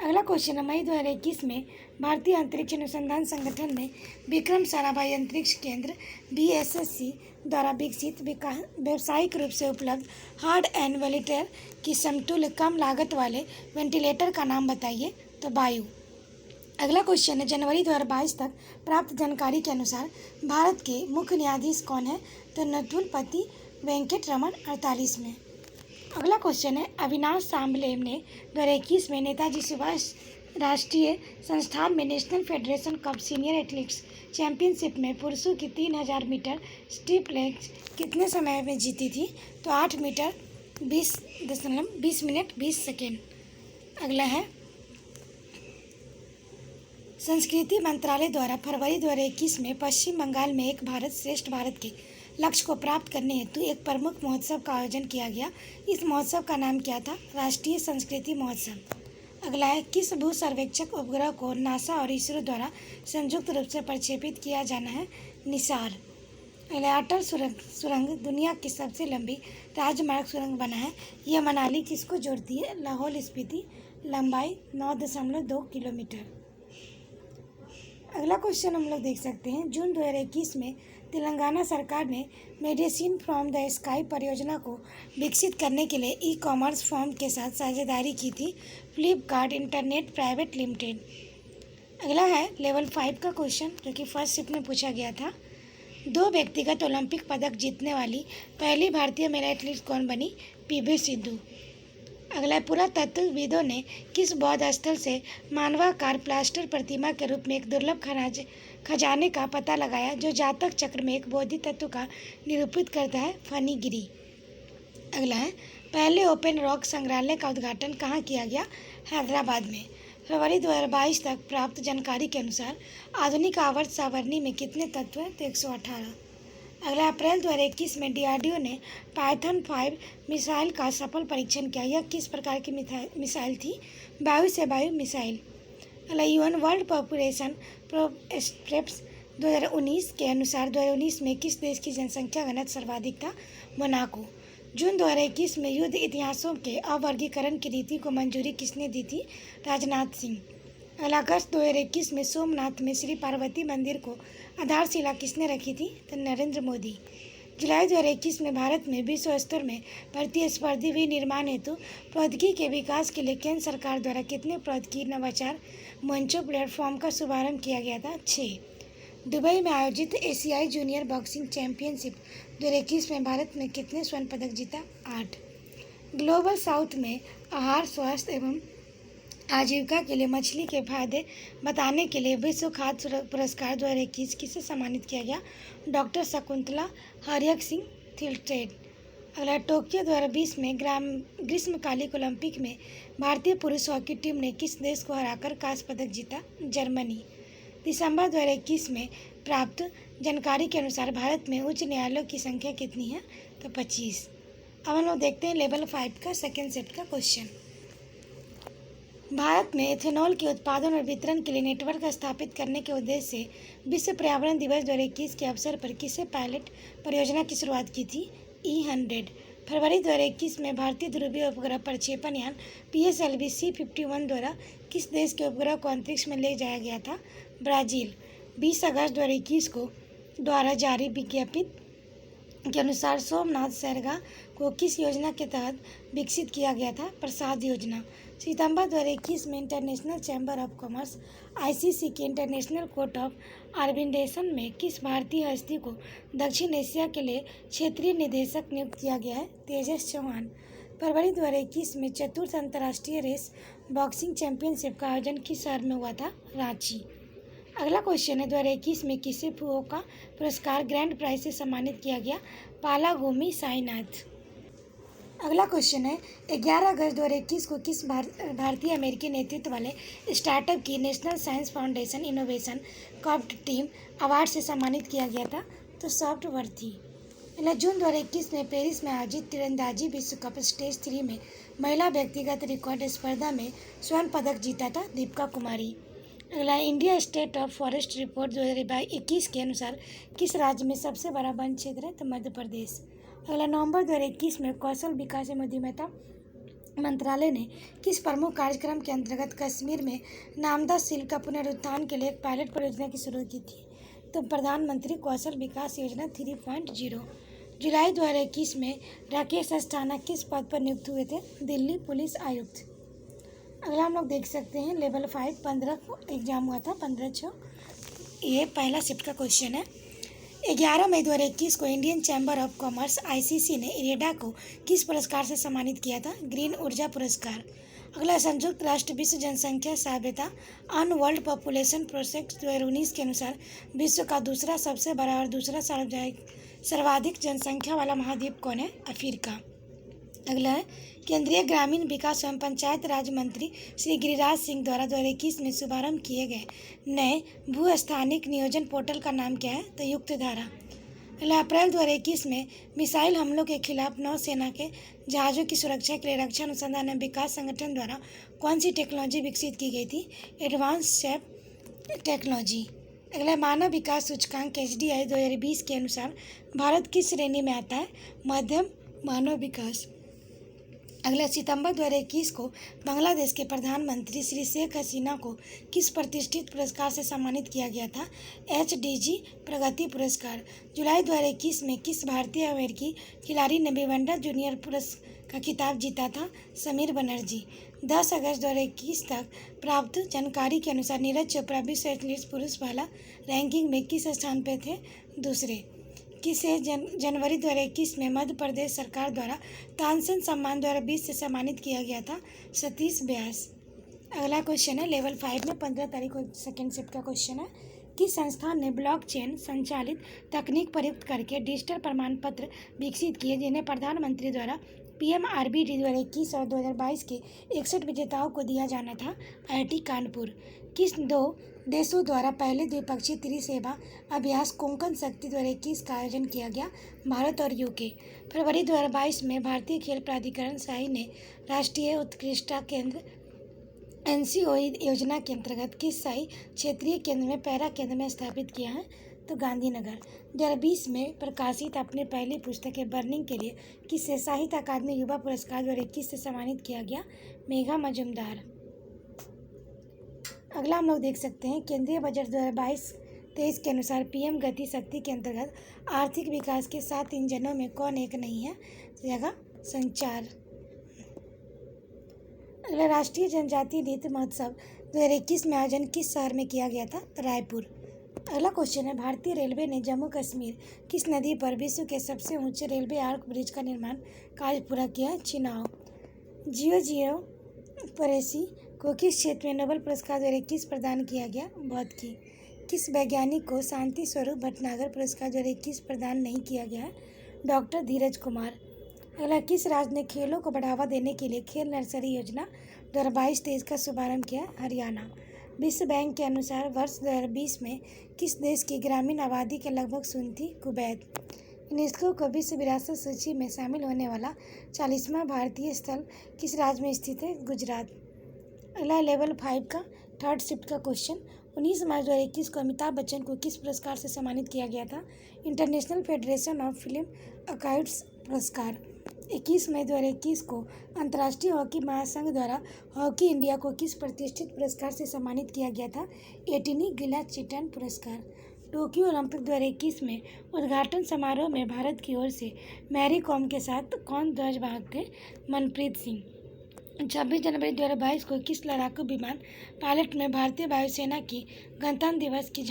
अगला क्वेश्चन है, मई 2021 में भारतीय अंतरिक्ष अनुसंधान संगठन ने विक्रम साराभाई अंतरिक्ष केंद्र BSSC द्वारा विकसित व्यावसायिक रूप से उपलब्ध हार्ड एंड वेंटिलेटर की समतुल्य कम लागत वाले वेंटिलेटर का नाम बताइए? तो वायु। अगला क्वेश्चन है, जनवरी 2022 तक प्राप्त जानकारी के अनुसार भारत के मुख्य न्यायाधीश कौन है? तो नथुलपति वेंकट रमन 48 में। अगला क्वेश्चन है, अविनाश सांबले ने 2021 में नेताजी सुभाष राष्ट्रीय संस्थान में national federation cup senior athletics championship में पुरुषों की 3000 मीटर स्टीप लेग्स कितने समय में जीती थी? तो 8 मीटर 20 मिनट 20 सेकेंड। अगला है, संस्कृति मंत्रालय द्वारा फरवरी 2021 में पश्चिम बंगाल में एक भारत श्रेष्ठ भारत के लक्ष्य को प्राप्त करने हेतु एक प्रमुख महोत्सव का आयोजन किया गया। इस महोत्सव का नाम क्या था? राष्ट्रीय संस्कृति महोत्सव। अगला है, किस भू सर्वेक्षक उपग्रह को नासा और इसरो द्वारा संयुक्त रूप से प्रक्षेपित किया जाना है? निसार। अगला, अटल सुरंग दुनिया की सबसे लंबी राजमार्ग सुरंग बना है। यह मनाली किसको जोड़ती है? लाहौल स्पीति। लंबाई 9.2 किलोमीटर। अगला क्वेश्चन हम लोग देख सकते हैं, जून 2021 में तेलंगाना सरकार ने मेडिसिन फ्रॉम द स्काई परियोजना को विकसित करने के लिए ई-कॉमर्स फर्म के साथ साझेदारी की थी, फ्लिपकार्ट इंटरनेट प्राइवेट लिमिटेड। अगला है लेवल 5 का क्वेश्चन, जो कि फर्स्ट शिफ्ट में पूछा गया था। 2 व्यक्तिगत ओलंपिक पदक जीतने वाली पहली भारतीय महिला एथलीट कौन बनी? PV सिंधु। अगला, पुरातत्वविदों ने किस बौद्ध स्थल से मानवाकार प्लास्टर प्रतिमा के रूप में एक दुर्लभ खजाने का पता लगाया जो जातक चक्र में एक बौद्ध तत्व का निरूपित करता है? फणिगिरी। अगला है, पहले ओपन रॉक संग्रहालय का उद्घाटन कहाँ किया गया? हैदराबाद में। फरवरी 2022 तक प्राप्त जानकारी के अनुसार आधुनिक आवर्त सारणी में कितने तत्व हैं? तो 118। अगला, अप्रैल 2021 में DRDO ने पाइथन 5 मिसाइल का सफल परीक्षण किया। यह किस प्रकार की मिसाइल थी? वायु से वायु मिसाइल। अगला, UN वर्ल्ड पॉपुलेशन प्रोस्पेक्ट्स 2019 के अनुसार 2019 में किस देश की जनसंख्या घनत्व सर्वाधिक था? मोनाको। जून 2021 में युद्ध इतिहासों के अवर्गीकरण की नीति को मंजूरी किसने दी थी? राजनाथ सिंह। अगला, अगस्त 2021 में सोमनाथ में श्री पार्वती मंदिर को आधारशिला किसने रखी थी? तो नरेंद्र मोदी। जुलाई 2021 में भारत में विश्व स्तर में प्रतिस्पर्धी विनिर्माण हेतु प्रौद्योगिकी के विकास के लिए केंद्र सरकार द्वारा कितने प्रौद्योगिकी नवाचार मंचों प्लेटफॉर्म का शुभारंभ किया गया था? 6। दुबई में आयोजित एशियाई जूनियर बॉक्सिंग चैंपियनशिप 2021 में भारत ने कितने स्वर्ण पदक जीता? 8। ग्लोबल साउथ में आहार, स्वास्थ्य एवं आजीविका के लिए मछली के फायदे बताने के लिए विश्व खाद्य पुरस्कार 2021 किसे सम्मानित किया गया? डॉक्टर शकुंतला हरियक सिंह थिल्टेड। अगला, टोक्यो 2020 में ग्रीष्मकालिक ओलंपिक में भारतीय पुरुष हॉकी टीम ने किस देश को हराकर कांस्य पदक जीता? जर्मनी। दिसंबर 2021 में प्राप्त जानकारी के अनुसार भारत में उच्च न्यायालयों की संख्या कितनी है? तो 25। अब हम लोग देखते हैं लेवल 5 का सेकेंड सेट का क्वेश्चन। भारत में एथेनॉल के उत्पादन और वितरण के लिए नेटवर्क स्थापित करने के उद्देश्य से विश्व पर्यावरण दिवस 2021 के अवसर पर किसे पायलट परियोजना की शुरुआत की थी? E100। फरवरी 2021 में भारतीय ध्रुवीय उपग्रह प्रक्षेपण यान PSLV C-51 द्वारा किस देश के उपग्रह को अंतरिक्ष में ले जाया गया था? ब्राज़ील। 20 अगस्त 2021 को द्वारा जारी विज्ञप्ति के अनुसार सोमनाथ सैरगा को किस योजना के तहत विकसित किया गया था? प्रसाद योजना। सितंबर 2021 में international chamber of commerce ICC के इंटरनेशनल कोर्ट ऑफ आर्बिट्रेशन में किस भारतीय हस्ती को दक्षिण एशिया के लिए क्षेत्रीय निदेशक नियुक्त किया गया है? तेजस चौहान। फरवरी 2021 में चतुर्थ अंतर्राष्ट्रीय रेस बॉक्सिंग चैंपियनशिप का आयोजन किस शहर में हुआ था? रांची। अगला क्वेश्चन है 2021 में किसे फुओका पुरस्कार ग्रैंड प्राइज से सम्मानित किया गया? पालागोमी साईनाथ। अगला क्वेश्चन है 11 अगस्त 2021 को किस भारतीय अमेरिकी नेतृत्व वाले स्टार्टअप की national science foundation innovation Copt team award से सम्मानित किया गया था? तो सॉफ्टवर्थी। जून 2021 में पेरिस में आयोजित तीरंदाजी विश्व कप स्टेज 3 में महिला व्यक्तिगत रिकॉर्ड स्पर्धा में स्वर्ण पदक जीता था दीपिका कुमारी। अगला, India state of forest report 2021 के अनुसार किस राज्य में सबसे बड़ा वन क्षेत्र है? तो मध्य प्रदेश। अगला, नवंबर 2021 में कौशल विकास एवं उद्यमिता मंत्रालय ने किस प्रमुख कार्यक्रम के अंतर्गत कश्मीर में नामदा सिल्क का पुनरुत्थान के लिए एक पायलट परियोजना की शुरुआत की थी? तो प्रधानमंत्री कौशल विकास योजना 3.0। जुलाई 2021 में राकेश अस्थाना किस पद पर नियुक्त हुए थे? दिल्ली पुलिस आयुक्त। अगला हम लोग देख सकते हैं लेवल 5 15 को एग्जाम हुआ था 15/6। ये पहला शिफ्ट का क्वेश्चन है। 11 मई 2021 को Indian chamber of commerce ICC ने इरेडा को किस पुरस्कार से सम्मानित किया था? ग्रीन ऊर्जा पुरस्कार। अगला, संयुक्त राष्ट्र विश्व जनसंख्या सभ्यता ऑन वर्ल्ड पॉपुलेशन प्रोजेक्ट 2019 के अनुसार विश्व का दूसरा सबसे बड़ा और दूसरा सर्वाधिक जनसंख्या वाला महाद्वीप कौन है? अफ्रीका। अगला है केंद्रीय ग्रामीण विकास एवं पंचायत राज मंत्री श्री गिरिराज सिंह द्वारा 2021 में शुभारंभ किए गए नए भूस्थानिक नियोजन पोर्टल का नाम क्या है? तो युक्त धारा। अगला, अप्रैल 2021 में मिसाइल हमलों के खिलाफ नौसेना के जहाज़ों की सुरक्षा के लिए रक्षा अनुसंधान एवं विकास संगठन द्वारा कौन सी टेक्नोलॉजी विकसित की गई थी? Advance shape technology. अगला, मानव विकास सूचकांक HDI 2020 के अनुसार भारत किस श्रेणी में आता है? मध्यम मानव विकास। अगला, सितंबर 2021 को बांग्लादेश के प्रधानमंत्री श्री शेख हसीना को किस प्रतिष्ठित पुरस्कार से सम्मानित किया गया था? HDG प्रगति पुरस्कार। जुलाई 2021 में किस भारतीय अमेरिकी खिलाड़ी ने विंबलडन जूनियर का खिताब जीता था? समीर बनर्जी। 10 अगस्त 2021 तक प्राप्त जानकारी के अनुसार नीरज चोपड़ा विश्व एथलीट्स पुरुष वाला रैंकिंग में किस स्थान पर थे? दूसरे। किसे जनवरी 2021 में मध्य प्रदेश सरकार द्वारा तानसेन सम्मान 2020 से सम्मानित किया गया था? सतीश व्यास। अगला क्वेश्चन है लेवल 5 में 15 तारीख को सेकेंड शिफ्ट का क्वेश्चन है। किस संस्थान ने ब्लॉकचेन संचालित तकनीक प्रयुक्त करके डिजिटल प्रमाण पत्र विकसित किए जिन्हें प्रधानमंत्री द्वारा PMRBD 2021 और 2022 के 61 विजेताओं को दिया जाना था? IIT कानपुर। किस दो देशों द्वारा पहले द्विपक्षीय त्रिसेवा अभ्यास कोंकण शक्ति 2021 का आयोजन किया गया? भारत और UK। फरवरी 2022 में भारतीय खेल प्राधिकरण साई ने राष्ट्रीय उत्कृष्टता केंद्र NCOE योजना के अंतर्गत किस साई क्षेत्रीय केंद्र में पैरा केंद्र में स्थापित किया है? तो गांधीनगर। 2020 में प्रकाशित अपने पहली पुस्तक बर्निंग के लिए किसे साहित्य अकादमी युवा पुरस्कार 2021 से सम्मानित किया गया? मेघा मजुमदार। अगला हम लोग देख सकते हैं केंद्रीय बजट 2022 23 के अनुसार पीएम गति शक्ति के अंतर्गत आर्थिक विकास के 7 इंजनों में कौन एक नहीं है? जगह संचार। अगला, राष्ट्रीय जनजातीय नृत्य महोत्सव 2021 में आयोजन किस शहर में किया गया था? रायपुर। अगला क्वेश्चन है, भारतीय रेलवे ने जम्मू कश्मीर किस नदी पर विश्व के सबसे ऊंचे रेलवे आर्क ब्रिज का निर्माण कार्य पूरा किया? चिनाव। जियो परेसी को किस क्षेत्र में नोबेल पुरस्कार 2021 प्रदान किया गया? भौतिकी। किस वैज्ञानिक को शांति स्वरूप भटनागर पुरस्कार 2021 प्रदान नहीं किया गया? डॉक्टर धीरज कुमार। अगला, किस राज्य ने खेलों को बढ़ावा देने के लिए खेल नर्सरी योजना 2022-23 का शुभारंभ किया? हरियाणा। विश्व बैंक के अनुसार वर्ष 2020 में किस देश की ग्रामीण आबादी के लगभग शून्य थी? कुवैत। यूनेस्को को विश्व विरासत सूची में शामिल होने वाला 40वां भारतीय स्थल किस राज्य में स्थित है? गुजरात। अगला, लेवल 5 का थर्ड शिफ्ट का क्वेश्चन, 19 मार्च 2021 को अमिताभ बच्चन को किस पुरस्कार से सम्मानित किया गया था? इंटरनेशनल फेडरेशन ऑफ फिल्म अकाइड्स पुरस्कार। 21 मई 2021 को अंतर्राष्ट्रीय हॉकी महासंघ द्वारा हॉकी इंडिया को किस प्रतिष्ठित पुरस्कार से सम्मानित किया गया था? एटिनी गिला चिटन पुरस्कार। टोक्यो ओलंपिक 2021 में उद्घाटन समारोह में भारत की ओर से मैरी कॉम के साथ कौन ध्वजवाहक थे? मनप्रीत सिंह। 26 जनवरी 2022 को किस लड़ाकू विमान पायलट में भारतीय वायुसेना की गणतंत्र दिवस की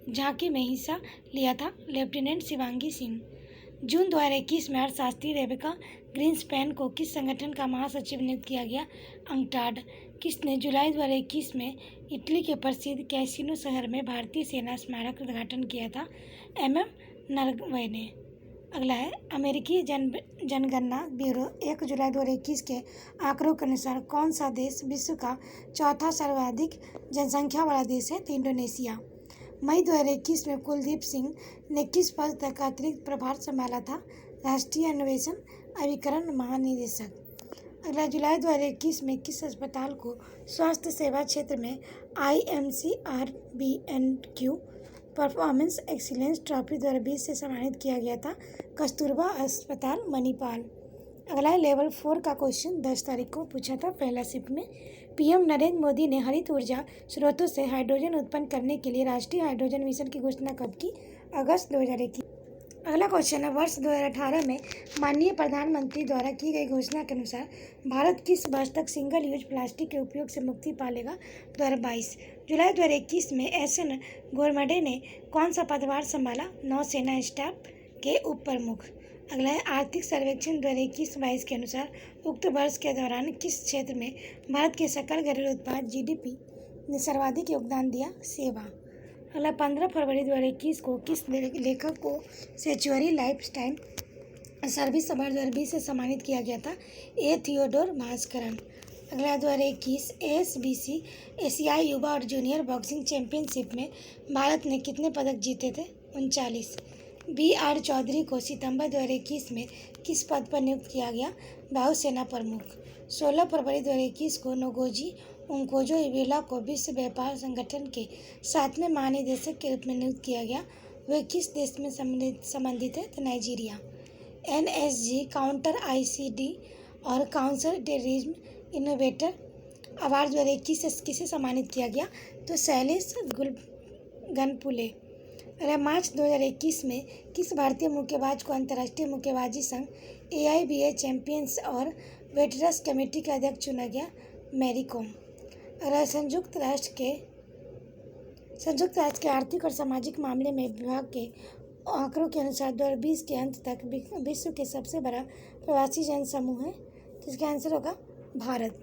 झांकी में हिस्सा लिया था? लेफ्टिनेंट शिवांगी सिंह। जून 2021 में अर्थशास्त्री रेबेका ग्रीन्सपैन को किस संगठन का महासचिव नियुक्त किया गया? अंकटाड। किसने जुलाई 2021 में इटली के प्रसिद्ध कैसीनो शहर में भारतीय सेना स्मारक उद्घाटन किया था? नरवणे ने। अगला है, अमेरिकी जनगणना ब्यूरो 1 जुलाई 2021 के आंकड़ों के अनुसार कौन सा देश विश्व का चौथा सर्वाधिक जनसंख्या वाला देश है? तो इंडोनेशिया। मई 2021 में कुलदीप सिंह ने किस पद तक अतिरिक्त प्रभार संभाला था? राष्ट्रीय अन्वेषण अभिकरण महानिदेशक। अगला, जुलाई 2021 में किस अस्पताल को स्वास्थ्य सेवा क्षेत्र में IMCRBNQ परफॉर्मेंस एक्सीलेंस ट्रॉफी 2020 से सम्मानित किया गया था? कस्तूरबा अस्पताल, मणिपाल। अगला है, लेवल 4 का क्वेश्चन 10 तारीख को पूछा था पहला शिफ्ट में। पीएम नरेंद्र मोदी ने हरित ऊर्जा स्रोतों से हाइड्रोजन उत्पन्न करने के लिए राष्ट्रीय हाइड्रोजन मिशन की घोषणा कब की? अगस्त 2021। अगला क्वेश्चन है, वर्ष 2018 में माननीय प्रधानमंत्री द्वारा की गई घोषणा के अनुसार भारत किस वर्ष तक सिंगल यूज प्लास्टिक के उपयोग से मुक्ति पा लेगा? 2022। जुलाई 2021 में एसएन गोरमडे ने कौन सा पदभार संभाला? नौसेना स्टाफ के उप प्रमुख। अगला है, आर्थिक सर्वेक्षण 2021-22 के अनुसार उक्त वर्ष के दौरान किस क्षेत्र में भारत के सकल घरेलू उत्पाद GDP ने सर्वाधिक योगदान दिया? सेवा। अगला, 15 फरवरी 2021 को किस लेखक को century lifetime service award 2020 से सम्मानित किया गया था? A Theodore Bhaskaran. अगला, 2021 ASBC एशियाई युवा और जूनियर बॉक्सिंग चैंपियनशिप में भारत ने कितने पदक जीते थे? 39। BR चौधरी को सितंबर 2021 में किस पद पर नियुक्त किया गया? वायुसेना प्रमुख। 16 फरवरी 2021 को नोगोजी ओंकोजो इवेला को विश्व व्यापार संगठन के 7वें महानिदेशक के रूप में नियुक्त किया गया। वे किस देश में संबंधित है? तो नाइजीरिया। NSG काउंटर ICD और काउंटर टेररिज्म इनोवेटर अवार्ड 2021 से किसे सम्मानित किया गया? तो शैलेश गनपुले। अगला, मार्च 2021 में किस भारतीय मुक्केबाज को अंतर्राष्ट्रीय मुक्केबाजी संघ AIBA चैंपियंस और वेटरन्स कमेटी का अध्यक्ष चुना गया? मैरी कॉम। अगला, संयुक्त राष्ट्र के आर्थिक और सामाजिक मामले में विभाग के आंकड़ों के अनुसार 2020 के अंत तक विश्व के सबसे बड़ा प्रवासी जन समूह है, तो इसका आंसर होगा भारत।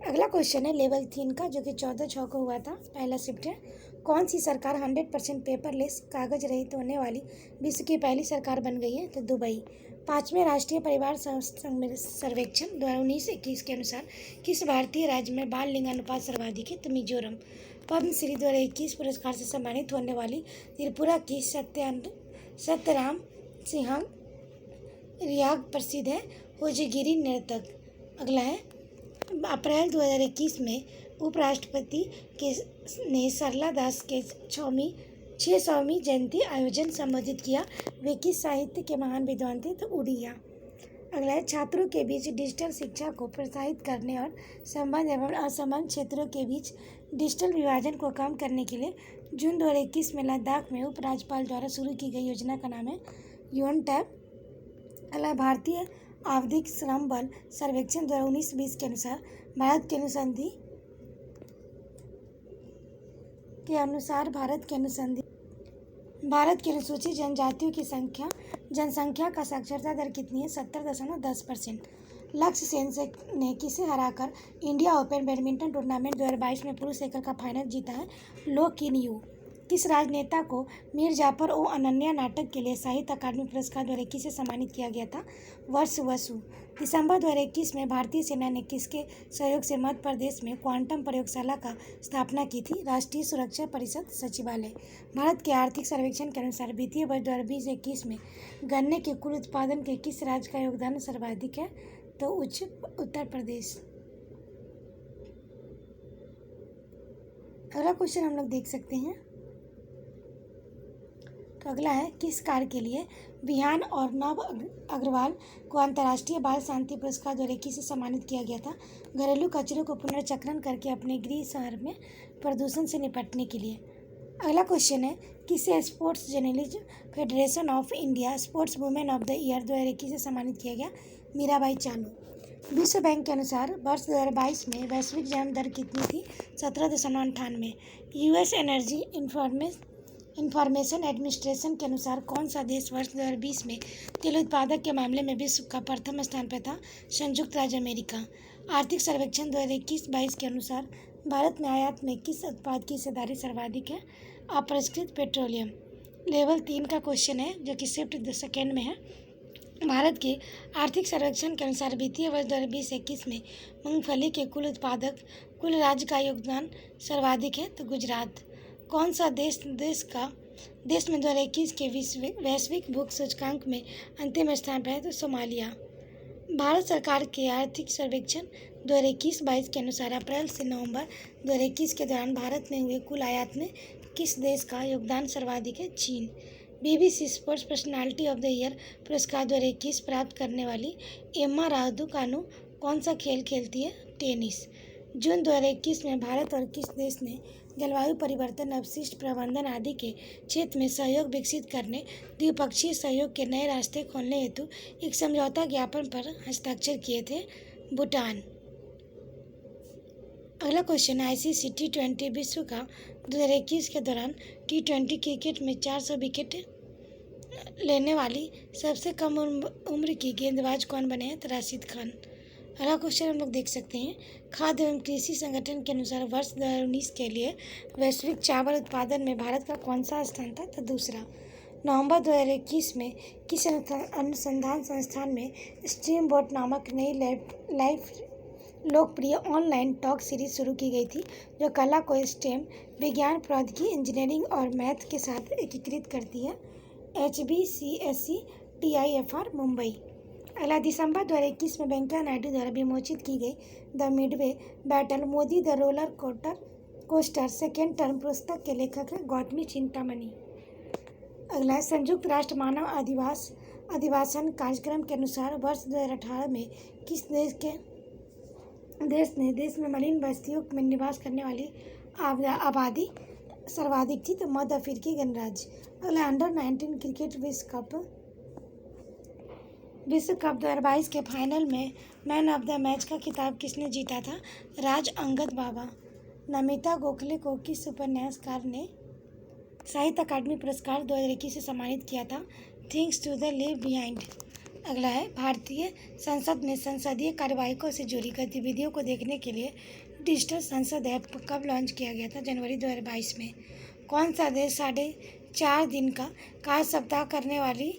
अगला क्वेश्चन है लेवल 3 का, जो कि 14/6 को हुआ था, पहला शिफ्ट है। कौन सी सरकार 100% पेपरलेस कागज रहित होने वाली विश्व की पहली सरकार बन गई है? तो दुबई। 5वें राष्ट्रीय परिवार सर्वेक्षण 2019-21 के अनुसार किस भारतीय राज्य में बाल लिंगानुपात सर्वाधिक है? तो मिजोरम। पद्मश्री 2021 पुरस्कार से सम्मानित होने वाली त्रिपुरा की सत्यराम सिंह रियाग प्रसिद्ध है होजिगिरी नर्तक। अगला है, अप्रैल 2021 में उपराष्ट्रपति ने सरला दास के 600वीं जयंती आयोजन संबोधित किया। वे किस साहित्य के महान विद्वान थे? तो उड़िया। अगला है, छात्रों के बीच डिजिटल शिक्षा को प्रोत्साहित करने और संबद्ध एवं असंबद्ध क्षेत्रों के बीच डिजिटल विभाजन को कम करने के लिए जून 2021 में लद्दाख में उपराज्यपाल द्वारा शुरू की गई योजना का नाम है यूएनटैप। अगला भारतीय आवधिक श्रम बल सर्वेक्षण 2019-20 के अनुसार भारत के अनुसूचित जनजातियों की जनसंख्या का साक्षरता दर कितनी है? 70.10%। लक्ष्य सेन ने किसे हराकर इंडिया ओपन बैडमिंटन टूर्नामेंट 2022 में पुरुष एकल का फाइनल जीता है? लो किन यू। किस राजनेता को मीर जाफर ओ अनन्या नाटक के लिए साहित्य अकादमी पुरस्कार 2021 से सम्मानित किया गया था? वर्ष वसु। दिसंबर 2021 में भारतीय सेना ने किसके सहयोग से मध्य प्रदेश में क्वांटम प्रयोगशाला का स्थापना की थी? राष्ट्रीय सुरक्षा परिषद सचिवालय। भारत के आर्थिक सर्वेक्षण के अनुसार वित्तीय वर्ष 2020-21 में गन्ने के कुल उत्पादन के किस राज्य का योगदान सर्वाधिक है? तो उत्तर प्रदेश। अगला क्वेश्चन हम लोग देख सकते हैं। तो अगला है, किस कार्य के लिए विहान और नव अग्रवाल को अंतर्राष्ट्रीय बाल शांति पुरस्कार 2021 से सम्मानित किया गया था? घरेलू कचरे को पुनर्चक्रण करके अपने गृह शहर में प्रदूषण से निपटने के लिए। अगला क्वेश्चन है, किसे sports journalism federation of India sports women of the year 2021 से सम्मानित किया गया? मीराबाई चानू। विश्व बैंक के अनुसार वर्ष 2022 में वैश्विक जन्म दर कितनी थी? 17.98। यूएस एनर्जी इंफॉर्मेशन एडमिनिस्ट्रेशन के अनुसार कौन सा देश वर्ष 2020 में तेल उत्पादक के मामले में विश्व का प्रथम स्थान पर था? संयुक्त राज्य अमेरिका। आर्थिक सर्वेक्षण 2021-22 के अनुसार भारत में आयात में किस उत्पाद की हिस्सेदारी सर्वाधिक है? अपरिष्कृत पेट्रोलियम। लेवल 3 का क्वेश्चन है जो कि शिफ्ट सेकेंड में है। भारत के आर्थिक सर्वेक्षण के अनुसार वित्तीय वर्ष 2020-21 में मूंगफली के कुल राज्य का योगदान सर्वाधिक है? तो गुजरात। कौन सा देश में 2021 के वैश्विक भूख सूचकांक में अंतिम स्थान पर है? तो सोमालिया। भारत सरकार के आर्थिक सर्वेक्षण 2021-22 के अनुसार अप्रैल से नवंबर 2021 के दौरान भारत में हुए कुल आयात में किस देश का योगदान सर्वाधिक है? चीन। BBC sports personality of the year पुरस्कार 2021 प्राप्त करने वाली एम्मा रादुकानु कौन सा खेल खेलती है? टेनिस। जून 2021 में भारत और किस देश ने जलवायु परिवर्तन, अपशिष्ट प्रबंधन आदि के क्षेत्र में सहयोग विकसित करने, द्विपक्षीय सहयोग के नए रास्ते खोलने हेतु एक समझौता ज्ञापन पर हस्ताक्षर किए थे? भूटान। अगला क्वेश्चन, आईसीसी T20 विश्व कप 2021 के दौरान T20 क्रिकेट में 400 विकेट लेने वाली सबसे कम उम्र की गेंदबाज कौन बने हैं? तो राशिद खान। अगला क्वेश्चन हम लोग देख सकते हैं, खाद्य एवं कृषि संगठन के अनुसार वर्ष 2019 के लिए वैश्विक चावल उत्पादन में भारत का कौन सा स्थान था? तो दूसरा। नवंबर 2021 में किस अनुसंधान संस्थान में स्ट्रीम बोट नामक नई लाइव लोकप्रिय ऑनलाइन टॉक सीरीज शुरू की गई थी जो कला को स्टेम, विज्ञान, प्रौद्योगिकी, इंजीनियरिंग और मैथ के साथ एकीकृत करती है? HBCSC TIFR Mumbai. अगला, दिसंबर 2021 में वेंकैया नायडू द्वारा विमोचित की गई the Midway battle Modi the roller coaster second term पुस्तक के लेखक हैं गौतमी चिंतामणि। अगला, संयुक्त राष्ट्र मानव अधिवासन कार्यक्रम के अनुसार वर्ष 2018 में किस देश में मलिन बस्तियों में निवास करने वाली आबादी सर्वाधिक थी? तो मध्य अफ्रीकी गणराज्य। अगला, अंडर-19 क्रिकेट विश्व कप 2022 के फाइनल में मैन ऑफ द मैच का खिताब किसने जीता था? राज अंगद बाबा। नमिता गोखले को किस उपन्यासकार ने साहित्य अकादमी पुरस्कार 2021 से सम्मानित किया था? Things to the leave behind. अगला है, भारतीय संसद में संसदीय कार्यवाही से जुड़ी गतिविधियों को देखने के लिए डिजिटल संसद ऐप कब लॉन्च किया गया था? जनवरी 2022 में। कौन सा देश 4.5 दिन का कार्य सप्ताह करने वाली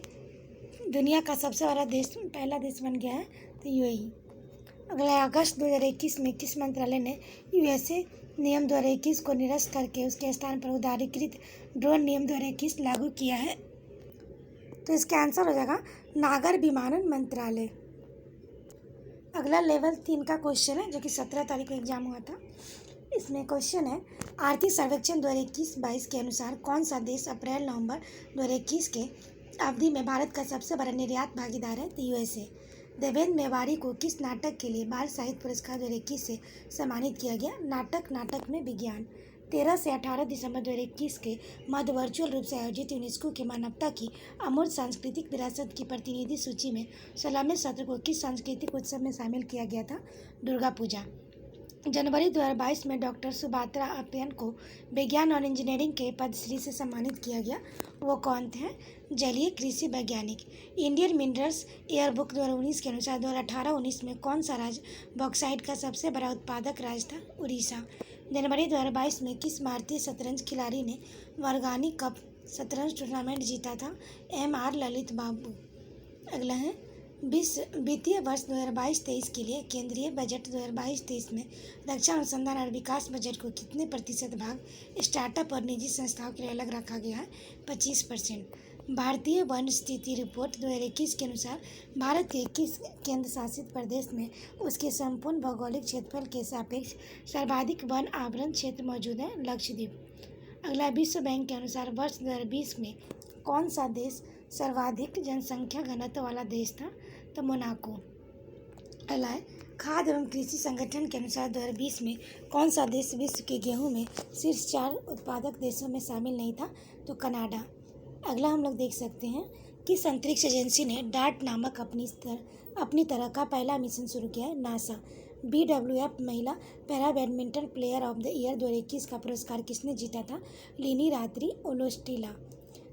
दुनिया का सबसे बड़ा पहला देश बन गया है? तो यूएई। अगला, अगस्त 2021 में किस मंत्रालय ने यूएसए नियम 2021 को निरस्त करके उसके स्थान पर उदारीकृत ड्रोन नियम 2021 लागू किया है? तो इसका आंसर हो जाएगा नागर विमानन मंत्रालय। अगला लेवल 3 का क्वेश्चन है जो कि 17 तारीख को एग्जाम हुआ था। इसमें क्वेश्चन है, आर्थिक सर्वेक्षण 2021-22 के अनुसार कौन सा देश अप्रैल-नवंबर 2021 के अवधि में भारत का सबसे बड़ा निर्यात भागीदार है? तो यूएसए। देवेंद्र मेवाड़ी को किस नाटक के लिए बाल साहित्य पुरस्कार 2021 से सम्मानित किया गया? नाटक में विज्ञान। 13 से 18 दिसंबर 2021 के मध्य वर्चुअल रूप से आयोजित यूनेस्को की मानवता की अमूर्त सांस्कृतिक विरासत की प्रतिनिधि सूची में 16वें सत्र को किस सांस्कृतिक उत्सव में शामिल किया गया था? दुर्गा पूजा। जनवरी 2022 में डॉक्टर सुभाद्रा अप्पयन को विज्ञान और इंजीनियरिंग के पद्मश्री से सम्मानित किया गया। वो कौन थे? जलीय कृषि वैज्ञानिक। इंडियन मिनरल्स ईयरबुक 2019 के अनुसार 2018-19 में कौन सा राज्य बॉक्साइट का सबसे बड़ा उत्पादक राज्य था? उड़ीसा। जनवरी 2022 में किस भारतीय शतरंज खिलाड़ी ने वरगानी कप शतरंज टूर्नामेंट जीता था? M.R. ललित बाबू। अगला है वित्तीय वर्ष 2022-23 के लिए केंद्रीय बजट 2022-23 में रक्षा अनुसंधान और विकास बजट को कितने प्रतिशत भाग स्टार्टअप और निजी संस्थाओं के लिए अलग रखा गया है? 25%। भारतीय वन स्थिति रिपोर्ट 2021 के अनुसार भारत के किस केंद्र शासित प्रदेश में उसके संपूर्ण भौगोलिक क्षेत्रफल के सापेक्ष सर्वाधिक वन आवरण क्षेत्र मौजूद है? लक्षद्वीप। अगला विश्व बैंक के अनुसार वर्ष 2020 में कौन सा देश सर्वाधिक जनसंख्या घनत्व वाला देश था? तो मोनाको। अगला है खाद्य एवं कृषि संगठन के अनुसार 2020 में कौन सा देश विश्व के गेहूं में शीर्ष 4 उत्पादक देशों में शामिल नहीं था? तो कनाडा। अगला हम लोग देख सकते हैं किस अंतरिक्ष एजेंसी ने डार्ट नामक अपनी तरह का पहला मिशन शुरू किया है? नासा। BWF महिला para badminton player of the year 2021 का पुरस्कार किसने जीता था? लिनी रात्रि ओलोस्टिला।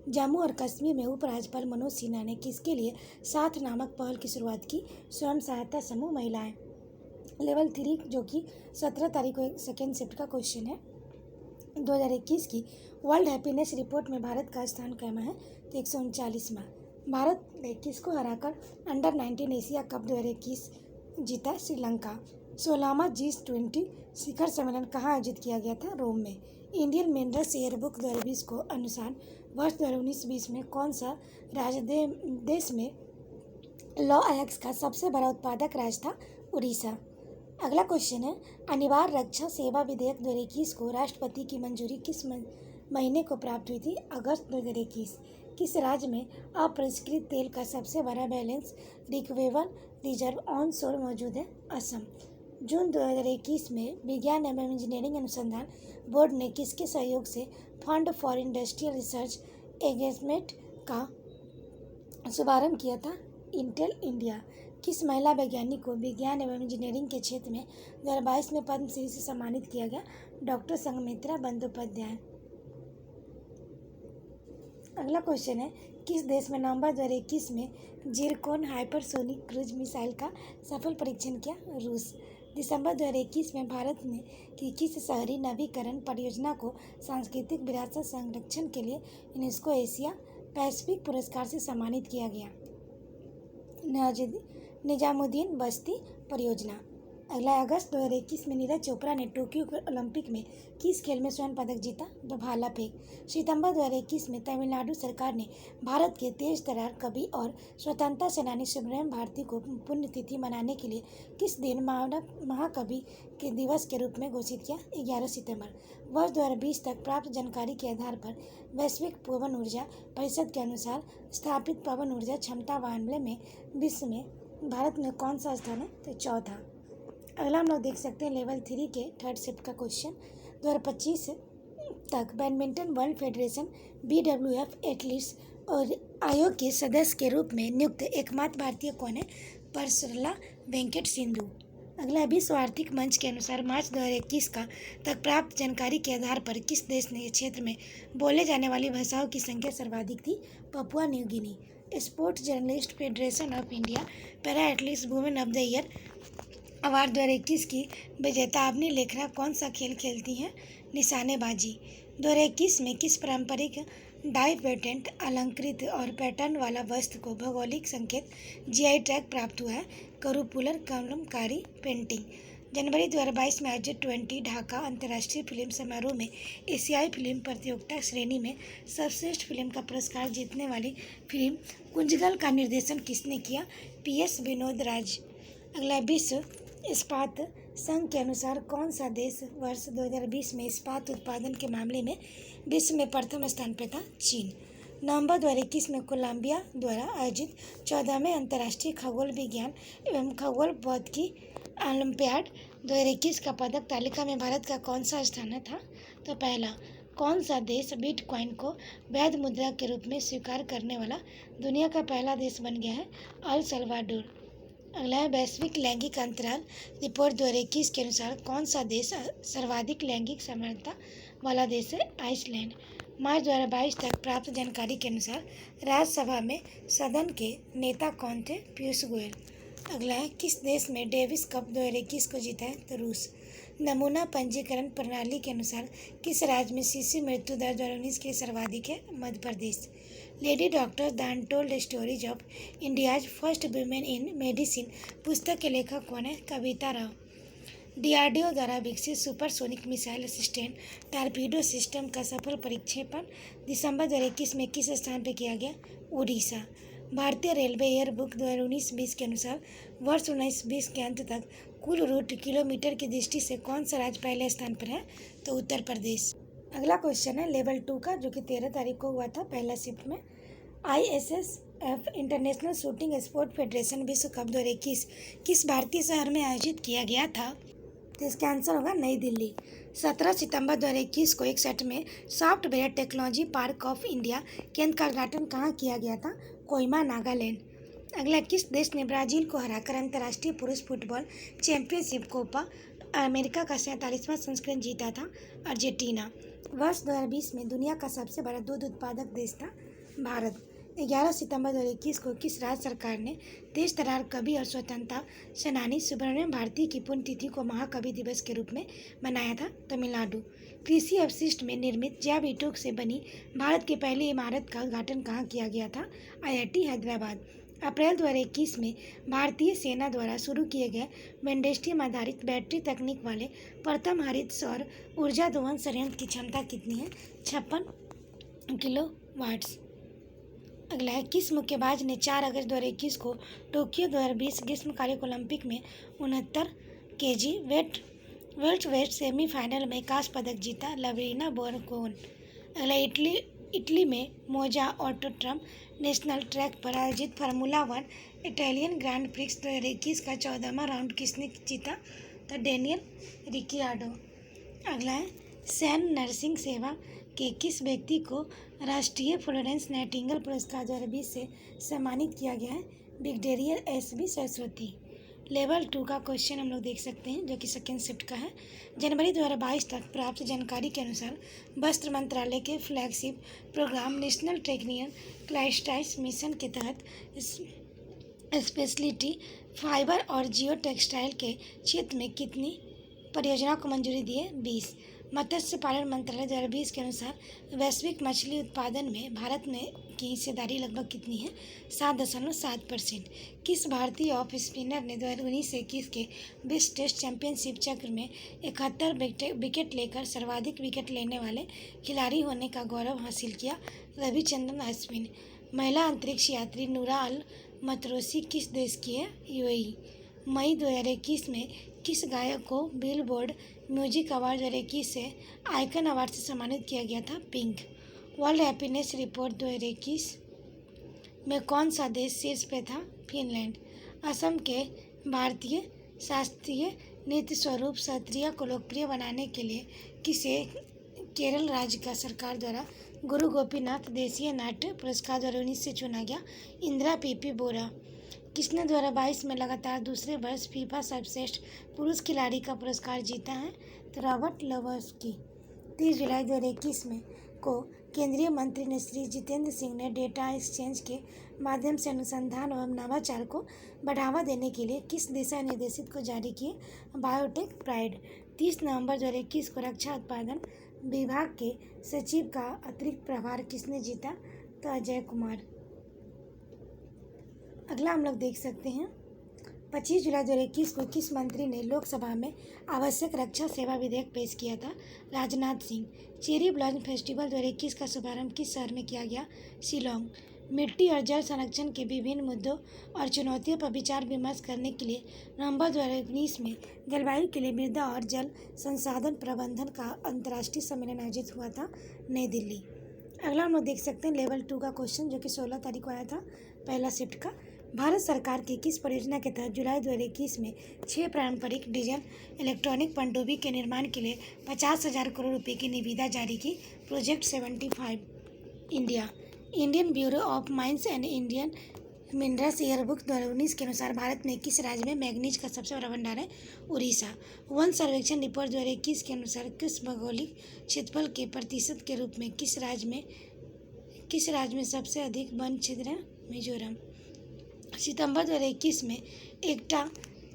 जम्मू और कश्मीर में उपराज्यपाल मनोज सिन्हा ने किसके लिए साथ नामक पहल की शुरुआत की? स्वयं सहायता समूह महिलाएं। लेवल 3 जो कि 17 तारीख को सेकेंड शिफ्ट का क्वेश्चन है। 2021 की वर्ल्ड हैप्पीनेस रिपोर्ट में भारत का स्थान कैमा है? तो 139वां। भारत ने किसको हराकर अंडर 19 एशिया कप 2021 जीता? श्रीलंका। 16वां G20 शिखर सम्मेलन कहाँ आयोजित किया गया था? रोम में। इंडियन मिनरल्स ईयरबुक 2020 को अनुसार वर्ष 2019-20 में कौन सा राज्य देश में लॉ एक्स का सबसे बड़ा उत्पादक राज्य था? उड़ीसा। अगला क्वेश्चन है अनिवार्य रक्षा सेवा विधेयक 2021 को राष्ट्रपति की मंजूरी किस महीने को प्राप्त हुई थी? अगस्त 2021। किस राज्य में अपरिष्कृत तेल का सबसे बड़ा बैलेंस रिक्वेबल रिजर्व ऑन शोर मौजूद है? असम। जून 2021 में विज्ञान एवं इंजीनियरिंग अनुसंधान बोर्ड ने किसके सहयोग से fund for industrial research engagement का शुभारंभ किया था? Intel India. किस महिला वैज्ञानिक को विज्ञान एवं इंजीनियरिंग के क्षेत्र में 2022 में पद्मश्री से सम्मानित किया गया? डॉक्टर संघमित्रा बंदोपाध्याय। अगला क्वेश्चन है किस देश में नवंबर 2021 में जिरकोन हाइपरसोनिक क्रूज मिसाइल का सफल परीक्षण किया? रूस। दिसंबर 2021 में भारत ने की किस शहरी नवीकरण परियोजना को सांस्कृतिक विरासत संरक्षण के लिए यूनेस्को एशिया पैसिफिक पुरस्कार से सम्मानित किया गया? निजामुद्दीन बस्ती परियोजना। अगला अगस्त 2021 में नीरज चोपड़ा ने टोक्यो ओलंपिक में किस खेल में स्वर्ण पदक जीता? तो भाला फेंक। सितंबर 2021 में तमिलनाडु सरकार ने भारत के तेज तर्रार कवि और स्वतंत्रता सेनानी सुब्रमण्यम भारती को पुण्यतिथि मनाने के लिए किस दिन महाकवि के दिवस के रूप में घोषित किया? 11 सितंबर। वर्ष 2020 तक प्राप्त जानकारी के आधार पर वैश्विक पवन ऊर्जा परिषद के अनुसार स्थापित पवन ऊर्जा क्षमता मामले में विश्व में भारत में कौन सा स्थान है? तो चौथा। अगला हम लोग देख सकते हैं लेवल 3 के थर्ड शिफ्ट का क्वेश्चन 2025 तक badminton world federation BWF athletes और आयोग के सदस्य के रूप में नियुक्त एकमात्र भारतीय कौन है? परसरला वेंकट सिंधु। अगला विश्व आर्थिक मंच के अनुसार मार्च 2021 का तक प्राप्त जानकारी के आधार पर किस देश ने इस क्षेत्र में बोले जाने वाली भाषाओं की संख्या सर्वाधिक थी? Papua New Guinea. Sports journalist federation of India para athletes women of the year award 2021 की विजेता अवनी लेखरा कौन सा खेल खेलती हैं? निशानेबाजी। 2021 में किस पारंपरिक डाई पेटेंट अलंकृत और पैटर्न वाला वस्त्र को भौगोलिक संकेत GI टैग प्राप्त हुआ है? करूपुलर कलमकारी पेंटिंग। जनवरी 2022 में आयोजित 20 ढाका अंतर्राष्ट्रीय फिल्म समारोह में एशियाई फिल्म प्रतियोगिता श्रेणी में सर्वश्रेष्ठ फिल्म का पुरस्कार जीतने वाली फिल्म कुंजगल का निर्देशन किसने किया? PS विनोद राज। अगला विश्व इस्पात संघ के अनुसार कौन सा देश वर्ष 2020 में इस्पात उत्पादन के मामले में विश्व में प्रथम स्थान पर था? चीन। नवंबर 2021 में कोलंबिया द्वारा आयोजित 14वें अंतर्राष्ट्रीय खगोल विज्ञान एवं खगोल भौतिकी ओलंपियाड 2021 का पदक तालिका में भारत का कौन सा स्थान था? तो पहला, कौन सा देश बिटकॉइन को वैध मुद्रा के रूप में स्वीकार करने वाला दुनिया का पहला देश बन गया है? El Salvador. अगला है वैश्विक लैंगिक अंतराल रिपोर्ट 2021 के अनुसार कौन सा देश सर्वाधिक लैंगिक समानता वाला देश है? आइसलैंड। मार्च 2022 तक प्राप्त जानकारी के अनुसार राज्यसभा में सदन के नेता कौन थे? पीयूष गोयल। अगला है किस देश में डेविस कप 2021 को जीता है? तो रूस। नमूना पंजीकरण प्रणाली के अनुसार किस राज्य में शिशु मृत्यु दर 2019 के लिए सर्वाधिक है? Madhya Pradesh. Lady doctor the untold stories of India's first women in medicine पुस्तक के लेखक कौन है? कविता राव। डीआरडीओ द्वारा विकसित supersonic missile assistant torpedo system का सफल परीक्षेपण दिसंबर 2021 में किस स्थान पर किया गया? उड़ीसा। भारतीय रेलवे एयरबुक 2019-20 के अनुसार वर्ष 19-20 के अंत तक कुल रूट किलोमीटर की दृष्टि से कौन सा राज्य पहले स्थान पर है? तो उत्तर प्रदेश। अगला क्वेश्चन है लेवल 2 का, जो कि 13 तारीख को हुआ था पहला शिफ्ट में। ISSF international shooting sport federation विश्व कप 2021 किस भारतीय शहर में आयोजित किया गया था? तो इसका आंसर होगा नई दिल्ली। 17 सितंबर 2021 को 61 में software technology park of India केंद्र का उद्घाटन कहाँ किया गया था? कोहिमा, नागालैंड। अगला किस देश ने ब्राजील को हराकर अंतर्राष्ट्रीय पुरुष फुटबॉल चैंपियनशिप कोपा अमेरिका का 47वां संस्करण जीता था? अर्जेंटीना। वर्ष 2020 में दुनिया का सबसे बड़ा दूध उत्पादक देश था भारत। 11 सितंबर 2021 को किस राज्य सरकार ने तेज तर्रार कवि और स्वतंत्रता सेनानी सुब्रमण्यम भारती की पुण्यतिथि को महाकवि दिवस के रूप में मनाया था? तमिलनाडु। कृषि अपशिष्ट में निर्मित जैव ईंटों से बनी भारत की पहली इमारत का उद्घाटन कहाँ किया गया था? IIT हैदराबाद। अप्रैल 2021 में भारतीय सेना द्वारा शुरू किए गए मैग्नेशियम आधारित बैटरी तकनीक वाले प्रथम हरित सौर ऊर्जा दोहन संयंत्र की क्षमता कितनी है? 56 किलोवाट्स। अगला है किस मुक्केबाज ने 4 अगस्त 2021 को टोक्यो 2020 ग्रीष्मकालीन ओलंपिक में 69 kg वेल्ट सेमीफाइनल में कांस्य पदक जीता? लवरीना बोरगोहेन। अगला इटली में मोजा ऑटोड्रम नेशनल ट्रैक पर आयोजित फार्मूला 1 इटालियन ग्रैंड प्रिक्स 2021 का 14वां राउंड किसने जीता? तो डेनियल रिकियार्डो। अगला है सैन्य नर्सिंग सेवा के किस व्यक्ति को राष्ट्रीय फ्लोरेंस नाइटिंगेल पुरस्कार 2020 से सम्मानित किया गया है? Brigadier SB Saraswati. लेवल 2 का क्वेश्चन हम लोग देख सकते हैं, जो कि सेकेंड शिफ्ट का है। जनवरी 2022 तक प्राप्त जानकारी के अनुसार वस्त्र मंत्रालय के flagship programme national technical textiles mission के तहत स्पेशलिटी फाइबर और जियो टेक्सटाइल के क्षेत्र में कितनी परियोजनाओं को मंजूरी दी है? 20। मत्स्य पालन मंत्रालय 2020 के अनुसार वैश्विक मछली उत्पादन में भारत में की हिस्सेदारी लगभग कितनी है? 7.7%। किस भारतीय ऑफ स्पिनर ने 2019 से 21 के विश्व टेस्ट चैंपियनशिप चक्र में 71 विकेट लेकर सर्वाधिक विकेट लेने वाले खिलाड़ी होने का गौरव हासिल किया? रविचंद्रन अश्विन। महिला अंतरिक्ष यात्री नूरा अल मतरोसी किस देश की है? UAE। मई 2021 में किस गायक को बिलबोर्ड म्यूजिक अवार्ड 2021 से आइकन अवार्ड से सम्मानित किया गया था? पिंक। वर्ल्ड हैप्पीनेस रिपोर्ट 2021 में कौन सा देश शीर्ष पे था? फिनलैंड। असम के भारतीय शास्त्रीय नृत्य स्वरूप सत्रिया को लोकप्रिय बनाने के लिए किसे केरल राज्य का सरकार द्वारा गुरु गोपीनाथ देसीय नाट्य पुरस्कार 2019 से चुना गया? इंदिरा PP बोरा। किसने 2022 में लगातार दूसरे वर्ष फीफा सर्वश्रेष्ठ पुरुष खिलाड़ी का पुरस्कार जीता है? तो रॉबर्ट लेवेंडोव्स्की। 30 जुलाई 2021 में को केंद्रीय मंत्री ने श्री जितेंद्र सिंह ने डेटा एक्सचेंज के माध्यम से अनुसंधान एवं नवाचार को बढ़ावा देने के लिए किस दिशा निर्देशित को जारी किए? Biotech pride. 30 नवंबर 2021 को रक्षा उत्पादन विभाग के सचिव का अतिरिक्त प्रभार किसने जीता? तो अजय कुमार। अगला हम लोग देख सकते हैं 25 जुलाई 2021 को किस मंत्री ने लोकसभा में आवश्यक रक्षा सेवा विधेयक पेश किया था? Rajnath Singh. Cherry blossom festival 2021 का शुभारंभ किस शहर में किया गया? शिलोंग। मिट्टी और जल संरक्षण के विभिन्न मुद्दों और चुनौतियों पर विचार विमर्श करने के लिए नवंबर 2019 में जलवायु के लिए मृदा और जल संसाधन प्रबंधन का अंतर्राष्ट्रीय सम्मेलन आयोजित हुआ था? नई दिल्ली। अगला हम लोग देख सकते हैं लेवल 2 का क्वेश्चन, जो कि 16 तारीख को आया था, पहला शिफ्ट का। भारत सरकार की किस परियोजना के तहत जुलाई 2021 में 6 पारंपरिक डीजल इलेक्ट्रॉनिक पनडुब्बी के निर्माण के लिए 50,000 करोड़ रुपए की निविदा जारी की? Project 75 India. Indian bureau of mines and Indian minerals yearbook 2019 के अनुसार भारत में किस राज्य में मैग्नीज का सबसे बड़ा भंडार है? उड़ीसा। वन सर्वेक्षण रिपोर्ट 2021 के अनुसार किस भौगोलिक क्षेत्रफल के प्रतिशत के रूप में किस राज्य में सबसे अधिक वन क्षेत्र है? मिजोरम। सितंबर 2021 में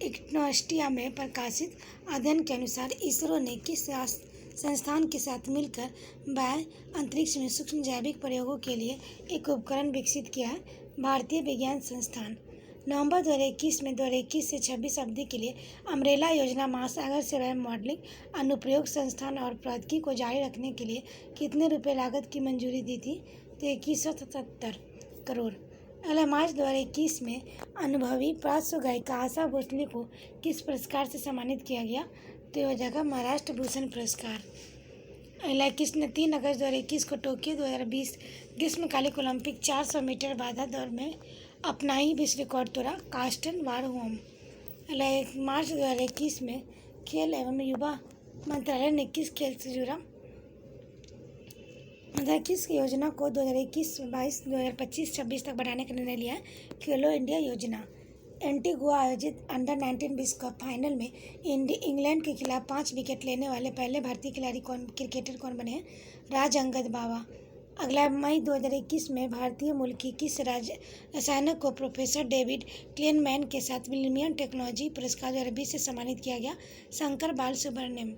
एक्नोस्टिया में प्रकाशित अध्ययन के अनुसार इसरो ने किस संस्थान के साथ मिलकर वायु अंतरिक्ष में सूक्ष्म जैविक प्रयोगों के लिए एक उपकरण विकसित किया है? भारतीय विज्ञान संस्थान। नवंबर 2021 में 2021 से 26 अवधि के लिए अम्ब्रेला योजना महासागर से वैन मॉडलिंग अनुप्रयोग संस्थान और प्रौद्योगिकी को जारी रखने के लिए कितने रुपए लागत की मंजूरी दी थी? तो 2177 करोड़। अगला मार्च 2021 में अनुभवी पार्श्व गायिका आशा भोसले को किस पुरस्कार से सम्मानित किया गया? तो यह जगह महाराष्ट्र भूषण पुरस्कार। अगला 3 अगस्त 2021 को टोक्यो 2020 ग्रीष्मकालिक ओलंपिक 400 मीटर बाधा दौड़ में अपना ही विश्व रिकॉर्ड तोड़ा कार्स्टन वारहोम। अगला 1 मार्च 2021 में खेल एवं युवा मंत्रालय ने किस खेल से जुड़ा किस योजना को 2021-22 2025-26 तक बढ़ाने का निर्णय लिया है? खेलो इंडिया योजना। एंटीगुआ आयोजित अंडर 19 विश्व कप फाइनल में इंग्लैंड के खिलाफ 5 विकेट लेने वाले पहले भारतीय क्रिकेटर कौन बने हैं? राज अंगद बावा। अगला मई 2021 में भारतीय मूल की किस रसायनक को प्रोफेसर डेविड क्लेनमैन के साथ विलियम टेक्नोलॉजी पुरस्कार 2020 से सम्मानित किया गया? Shankar Balasubramanian.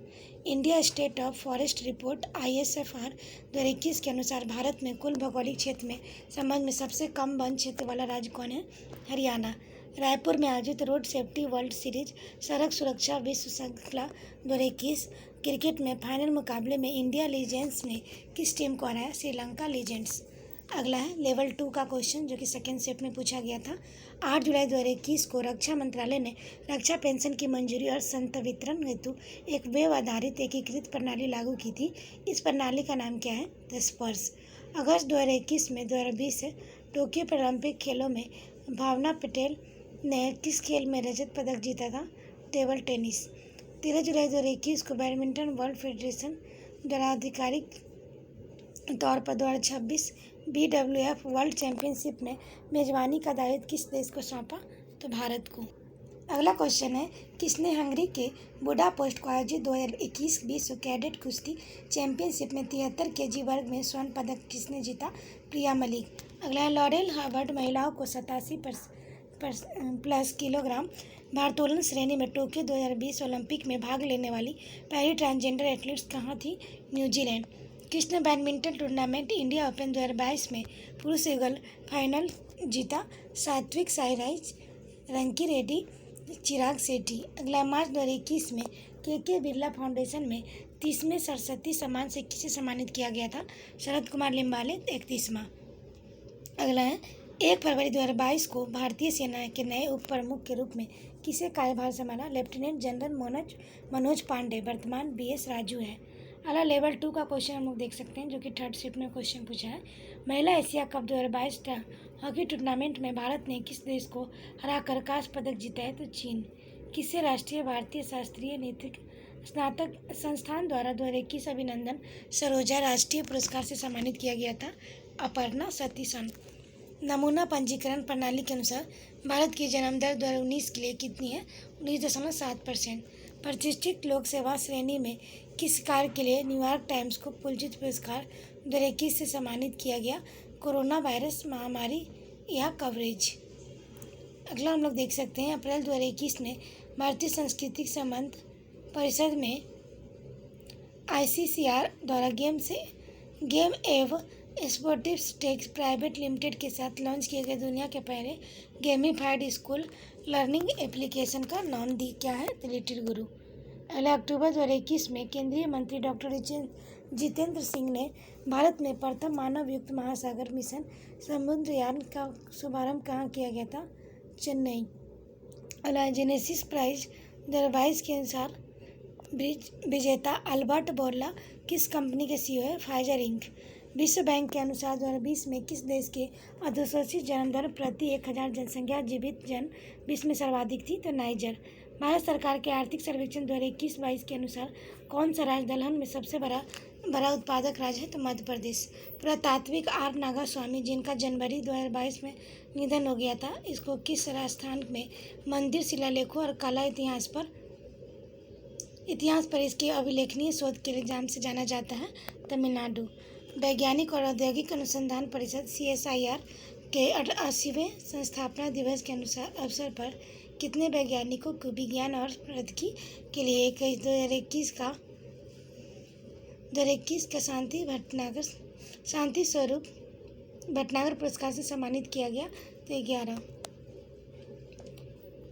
India state of forest report ISFR 2021 के अनुसार भारत में कुल भौगोलिक क्षेत्र में संबंध में सबसे कम वन क्षेत्र वाला राज्य कौन है? हरियाणा। रायपुर में आयोजित रोड सेफ्टी वर्ल्ड सीरीज सड़क सुरक्षा विश्व श्रृंखला 2021 क्रिकेट में फाइनल मुकाबले में इंडिया लीजेंड्स ने किस टीम को हराया? श्रीलंका लीजेंड्स। अगला है लेवल 2 का क्वेश्चन, जो कि सेकेंड शिफ्ट में पूछा गया था। 8 जुलाई 2021 को रक्षा मंत्रालय ने रक्षा पेंशन की मंजूरी और संवितरण हेतु एक वेब आधारित एकीकृत प्रणाली लागू की थी। इस प्रणाली का नाम क्या है? द स्पर्श। अगस्त 2021 में 2020 टोक्यो पैरालंपिक खेलों में भावना पटेल ने किस खेल में रजत पदक जीता था? Table tennis. 13 जुलाई 2021 को बैडमिंटन वर्ल्ड फेडरेशन द्वारा आधिकारिक तौर पर 2026 BWF वर्ल्ड चैंपियनशिप में मेजबानी का दायित्व किस देश को सौंपा? तो भारत को। अगला क्वेश्चन है, किसने हंगरी के बुडापेस्ट को आयोजित 2021 विश्व कैडेट कुश्ती चैंपियनशिप में 73 kg वर्ग में स्वर्ण पदक किसने जीता? प्रिया मलिक। अगला है, लॉरेल हार्वर्ड महिलाओं को 87+ किलोग्राम भारोत्तोलन श्रेणी में टोक्यो 2020 ओलंपिक में भाग लेने वाली पहली ट्रांसजेंडर एथलीट्स कहाँ थी? New Zealand. Krishna badminton tournament India open 2022 में पुरुष युगल फाइनल जीता? सात्विक साईराज, रंकी रेड्डी, चिराग शेट्टी। अगला मार्च 2021 में के बिरला फाउंडेशन में 30वें सरस्वती सम्मान से किसे सम्मानित किया गया था? शरद कुमार लिम्बाले, 31वां। अगला है, 1 फरवरी 2022 को भारतीय सेना के नए उप प्रमुख के रूप में किसे कार्यभार संभाला? लेफ्टिनेंट जनरल मनोज पांडे, वर्तमान BS राजू है। अगला लेवल 2 का क्वेश्चन हम लोग देख सकते हैं, जो कि थर्ड शिफ्ट में क्वेश्चन पूछा है। महिला एशिया कप 2022 हॉकी टूर्नामेंट में भारत ने किस देश को हराकर कांस्य पदक जीता है? तो चीन। किसे राष्ट्रीय भारतीय शास्त्रीय नृत्य स्नातक संस्थान द्वारा 2021 अभिनंदन सरोजा राष्ट्रीय पुरस्कार से सम्मानित किया गया था? अपर्णा सतीशन। नमूना पंजीकरण प्रणाली के अनुसार भारत की जन्म दर 2019 के लिए कितनी है? 19.7%। प्रतिष्ठित लोक सेवा श्रेणी में किस कार्य के लिए न्यूयॉर्क टाइम्स को पुलजित पुरस्कार 2021 से सम्मानित किया गया? कोरोना वायरस महामारी या कवरेज। अगला हम लोग देख सकते हैं, अप्रैल 2021 में भारतीय सांस्कृतिक संबंध परिषद में ICCR द्वारा गेम एवं स्पोर्टिव्स टेक प्राइवेट लिमिटेड के साथ लॉन्च किए गए दुनिया के पहले गेमिफाइड स्कूल लर्निंग एप्लीकेशन का नाम क्या है? तो लिटिल गुरु। अगला अक्टूबर 2021 में केंद्रीय मंत्री डॉक्टर जितेंद्र सिंह ने भारत में प्रथम मानव युक्त महासागर मिशन समुद्रयान का शुभारंभ कहाँ किया गया था? चेन्नई। अगला जेनेसिस प्राइज 2022 के अनुसार विजेता अल्बर्ट बोर्ला किस कंपनी के CEO है? Pfizer Inc. विश्व बैंक के अनुसार 2020 में किस देश के अधोशोषित जन्म दर प्रति 1000 जनसंख्या जीवित जन विश्व में सर्वाधिक थी? तो नाइजर। भारत सरकार के आर्थिक सर्वेक्षण 2021-22 के अनुसार कौन सा राज्य दलहन में सबसे बड़ा उत्पादक राज्य है? तो मध्य प्रदेश। पुरातात्विक आर नागास्वामी, जिनका जनवरी 2022 में निधन हो गया था, इसको किस राजस्थान में मंदिर, शिलालेखों और कला इतिहास पर इसके अविलेखनीय शोध के इल्जाम से जाना जाता है? तमिलनाडु। वैज्ञानिक और औद्योगिक अनुसंधान परिषद CSIR के 80वें संस्थापना दिवस के अवसर पर कितने वैज्ञानिकों को विज्ञान और प्रौद्योगिकी के लिए 2021 का शांति स्वरूप भटनागर पुरस्कार से सम्मानित किया गया? तो 11।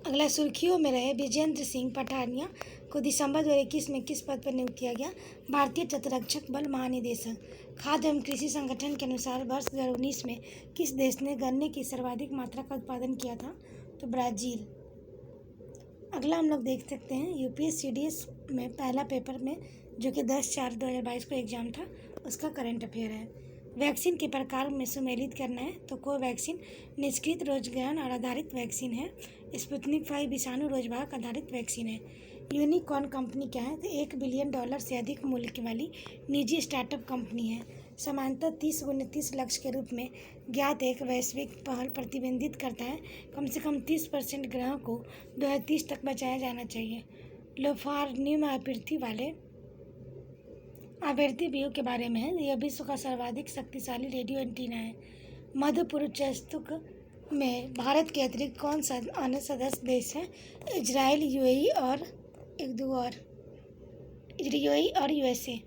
अगला, सुर्खियों में रहे विजेंद्र सिंह पठानिया को दिसंबर 2021 में किस पद पर नियुक्त किया गया? भारतीय तटरक्षक बल महानिदेशक। खाद्य एवं कृषि संगठन के अनुसार वर्ष 2019 में किस देश ने गन्ने की सर्वाधिक मात्रा का उत्पादन किया था? तो ब्राज़ील। अगला हम लोग देख सकते हैं UPSC CDS में पहला पेपर में, जो कि 10/4/2022 को एग्जाम था, उसका करंट अफेयर है। वैक्सीन के प्रकार में सुमेलित करना है तो कोवैक्सीन निष्क्रिय रोगग्रहण और आधारित वैक्सीन है। स्पुतनिक 5 विषाणु रोगवाहक आधारित वैक्सीन है। यूनिकॉर्न कंपनी क्या है? तो $1 बिलियन से अधिक मूल्य वाली निजी स्टार्टअप कंपनी है। समानता 30x30 लक्ष्य के रूप में ज्ञात एक वैश्विक पहल प्रतिबंधित करता है कम से कम 30% ग्रहों को 2030 तक बचाया जाना चाहिए। लोफार्नियम आवृत्ति व्यू के बारे में है। यह विश्व का सर्वाधिक शक्तिशाली रेडियो एंटीना है। मध्य पूर्व चतुष्क में भारत के अतिरिक्त कौन सा अन्य सदस्य देश है? इजराइल, यूएई और USA।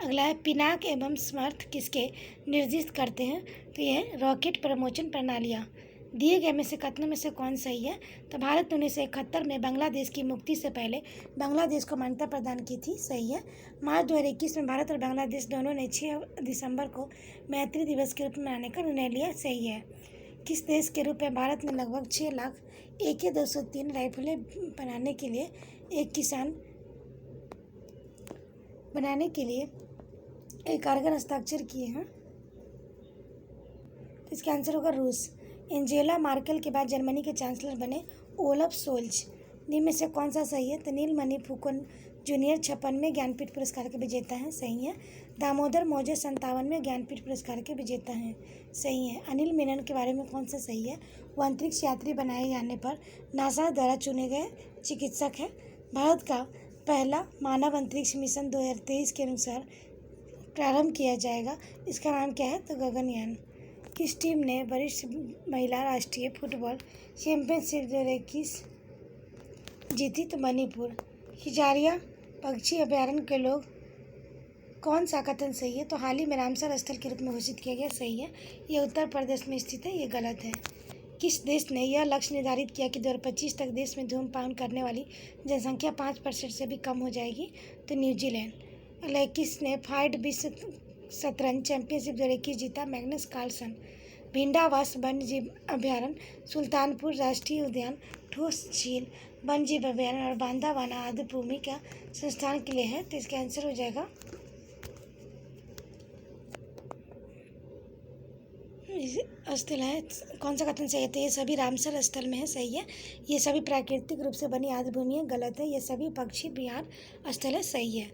अगला है, पिनाक एवं समर्थ किसके निर्दिष्ट करते हैं? तो यह रॉकेट प्रमोशन प्रणालियाँ। दिए गए में से कथनों में से कौन सही है? तो भारत ने 1971 में बांग्लादेश की मुक्ति से पहले बांग्लादेश को मान्यता प्रदान की थी। सही है। मार्च 2021 में भारत और बांग्लादेश दोनों ने 6 दिसंबर को मैत्री दिवस के रूप में मनाने का निर्णय लिया। सही है। किस देश के रूप में भारत ने लगभग 6 लाख AK-203 राइफलें बनाने के लिए एक कारगर हस्ताक्षर किए हैं? इसका आंसर होगा रूस। एंजेला मार्केल के बाद जर्मनी के चांसलर बने ओलफ सोल्ज। निम्न में से कौन सा सही है? तो नीलमणि फुकोन जूनियर 56वें ज्ञानपीठ पुरस्कार के विजेता हैं। सही है। दामोदर मौजे 57वें ज्ञानपीठ पुरस्कार के विजेता हैं। सही है। अनिल मेनन के बारे में कौन सा सही है? वो अंतरिक्ष यात्री बनाए जाने पर नासा द्वारा चुने गए चिकित्सक है। भारत का पहला मानव अंतरिक्ष मिशन 2023 के अनुसार प्रारंभ किया जाएगा। इसका नाम क्या है? तो गगनयान। किस टीम ने वरिष्ठ महिला राष्ट्रीय फुटबॉल चैंपियनशिप 2021 जीती? तो मणिपुर। हिजारिया पक्षी अभयारण्य के लोग कौन सा कथन सही है? तो हाल ही में रामसर स्थल के रूप में घोषित किया गया। सही है। यह उत्तर प्रदेश में स्थित है। ये गलत है। किस देश ने यह लक्ष्य निर्धारित किया कि 2025 तक देश में धूम्रपान करने वाली जनसंख्या 5% से भी कम हो जाएगी? तो न्यूजीलैंड। किसने फाइड विश्व शतरंज चैंपियनशिप 2021 जीता? Magnus Carlsen. भिंडावास वन्यजीव अभयारण्य, सुल्तानपुर राष्ट्रीय उद्यान, ठोस झील वन्यजीव अभयारण्य और बांदावाना आदि भूमि का संस्थान के लिए है। तो इसका आंसर हो जाएगा स्थल है। कौन सा कथन सही है? तो ये सभी रामसर स्थल में है। सही है। ये सभी प्राकृतिक रूप से बनी आदि भूमि है। गलत है। ये सभी पक्षी विहार स्थल है। सही है।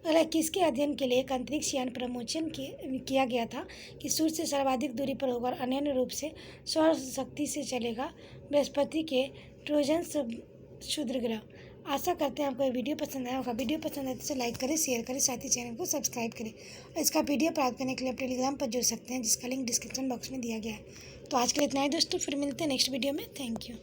अगला, किसके अध्ययन के लिए एक अंतरिक्ष यान प्रमोशन किया गया था कि सूर्य से सर्वाधिक दूरी पर होगा और अनन्य रूप से सौर शक्ति से चलेगा? बृहस्पति के ट्रोजन क्षुद्र ग्रह। आशा करते हैं आपको ये वीडियो पसंद आया होगा। वीडियो पसंद आए तो लाइक करें, शेयर करें, साथ ही चैनल को सब्सक्राइब करें और इसका PDF प्राप्त करने के लिए आप टेलीग्राम पर जुड़ सकते हैं, जिसका लिंक डिस्क्रिप्शन बॉक्स में दिया गया है। तो आज के लिए इतना ही दोस्तों, फिर मिलते हैं नेक्स्ट वीडियो में। Thank you.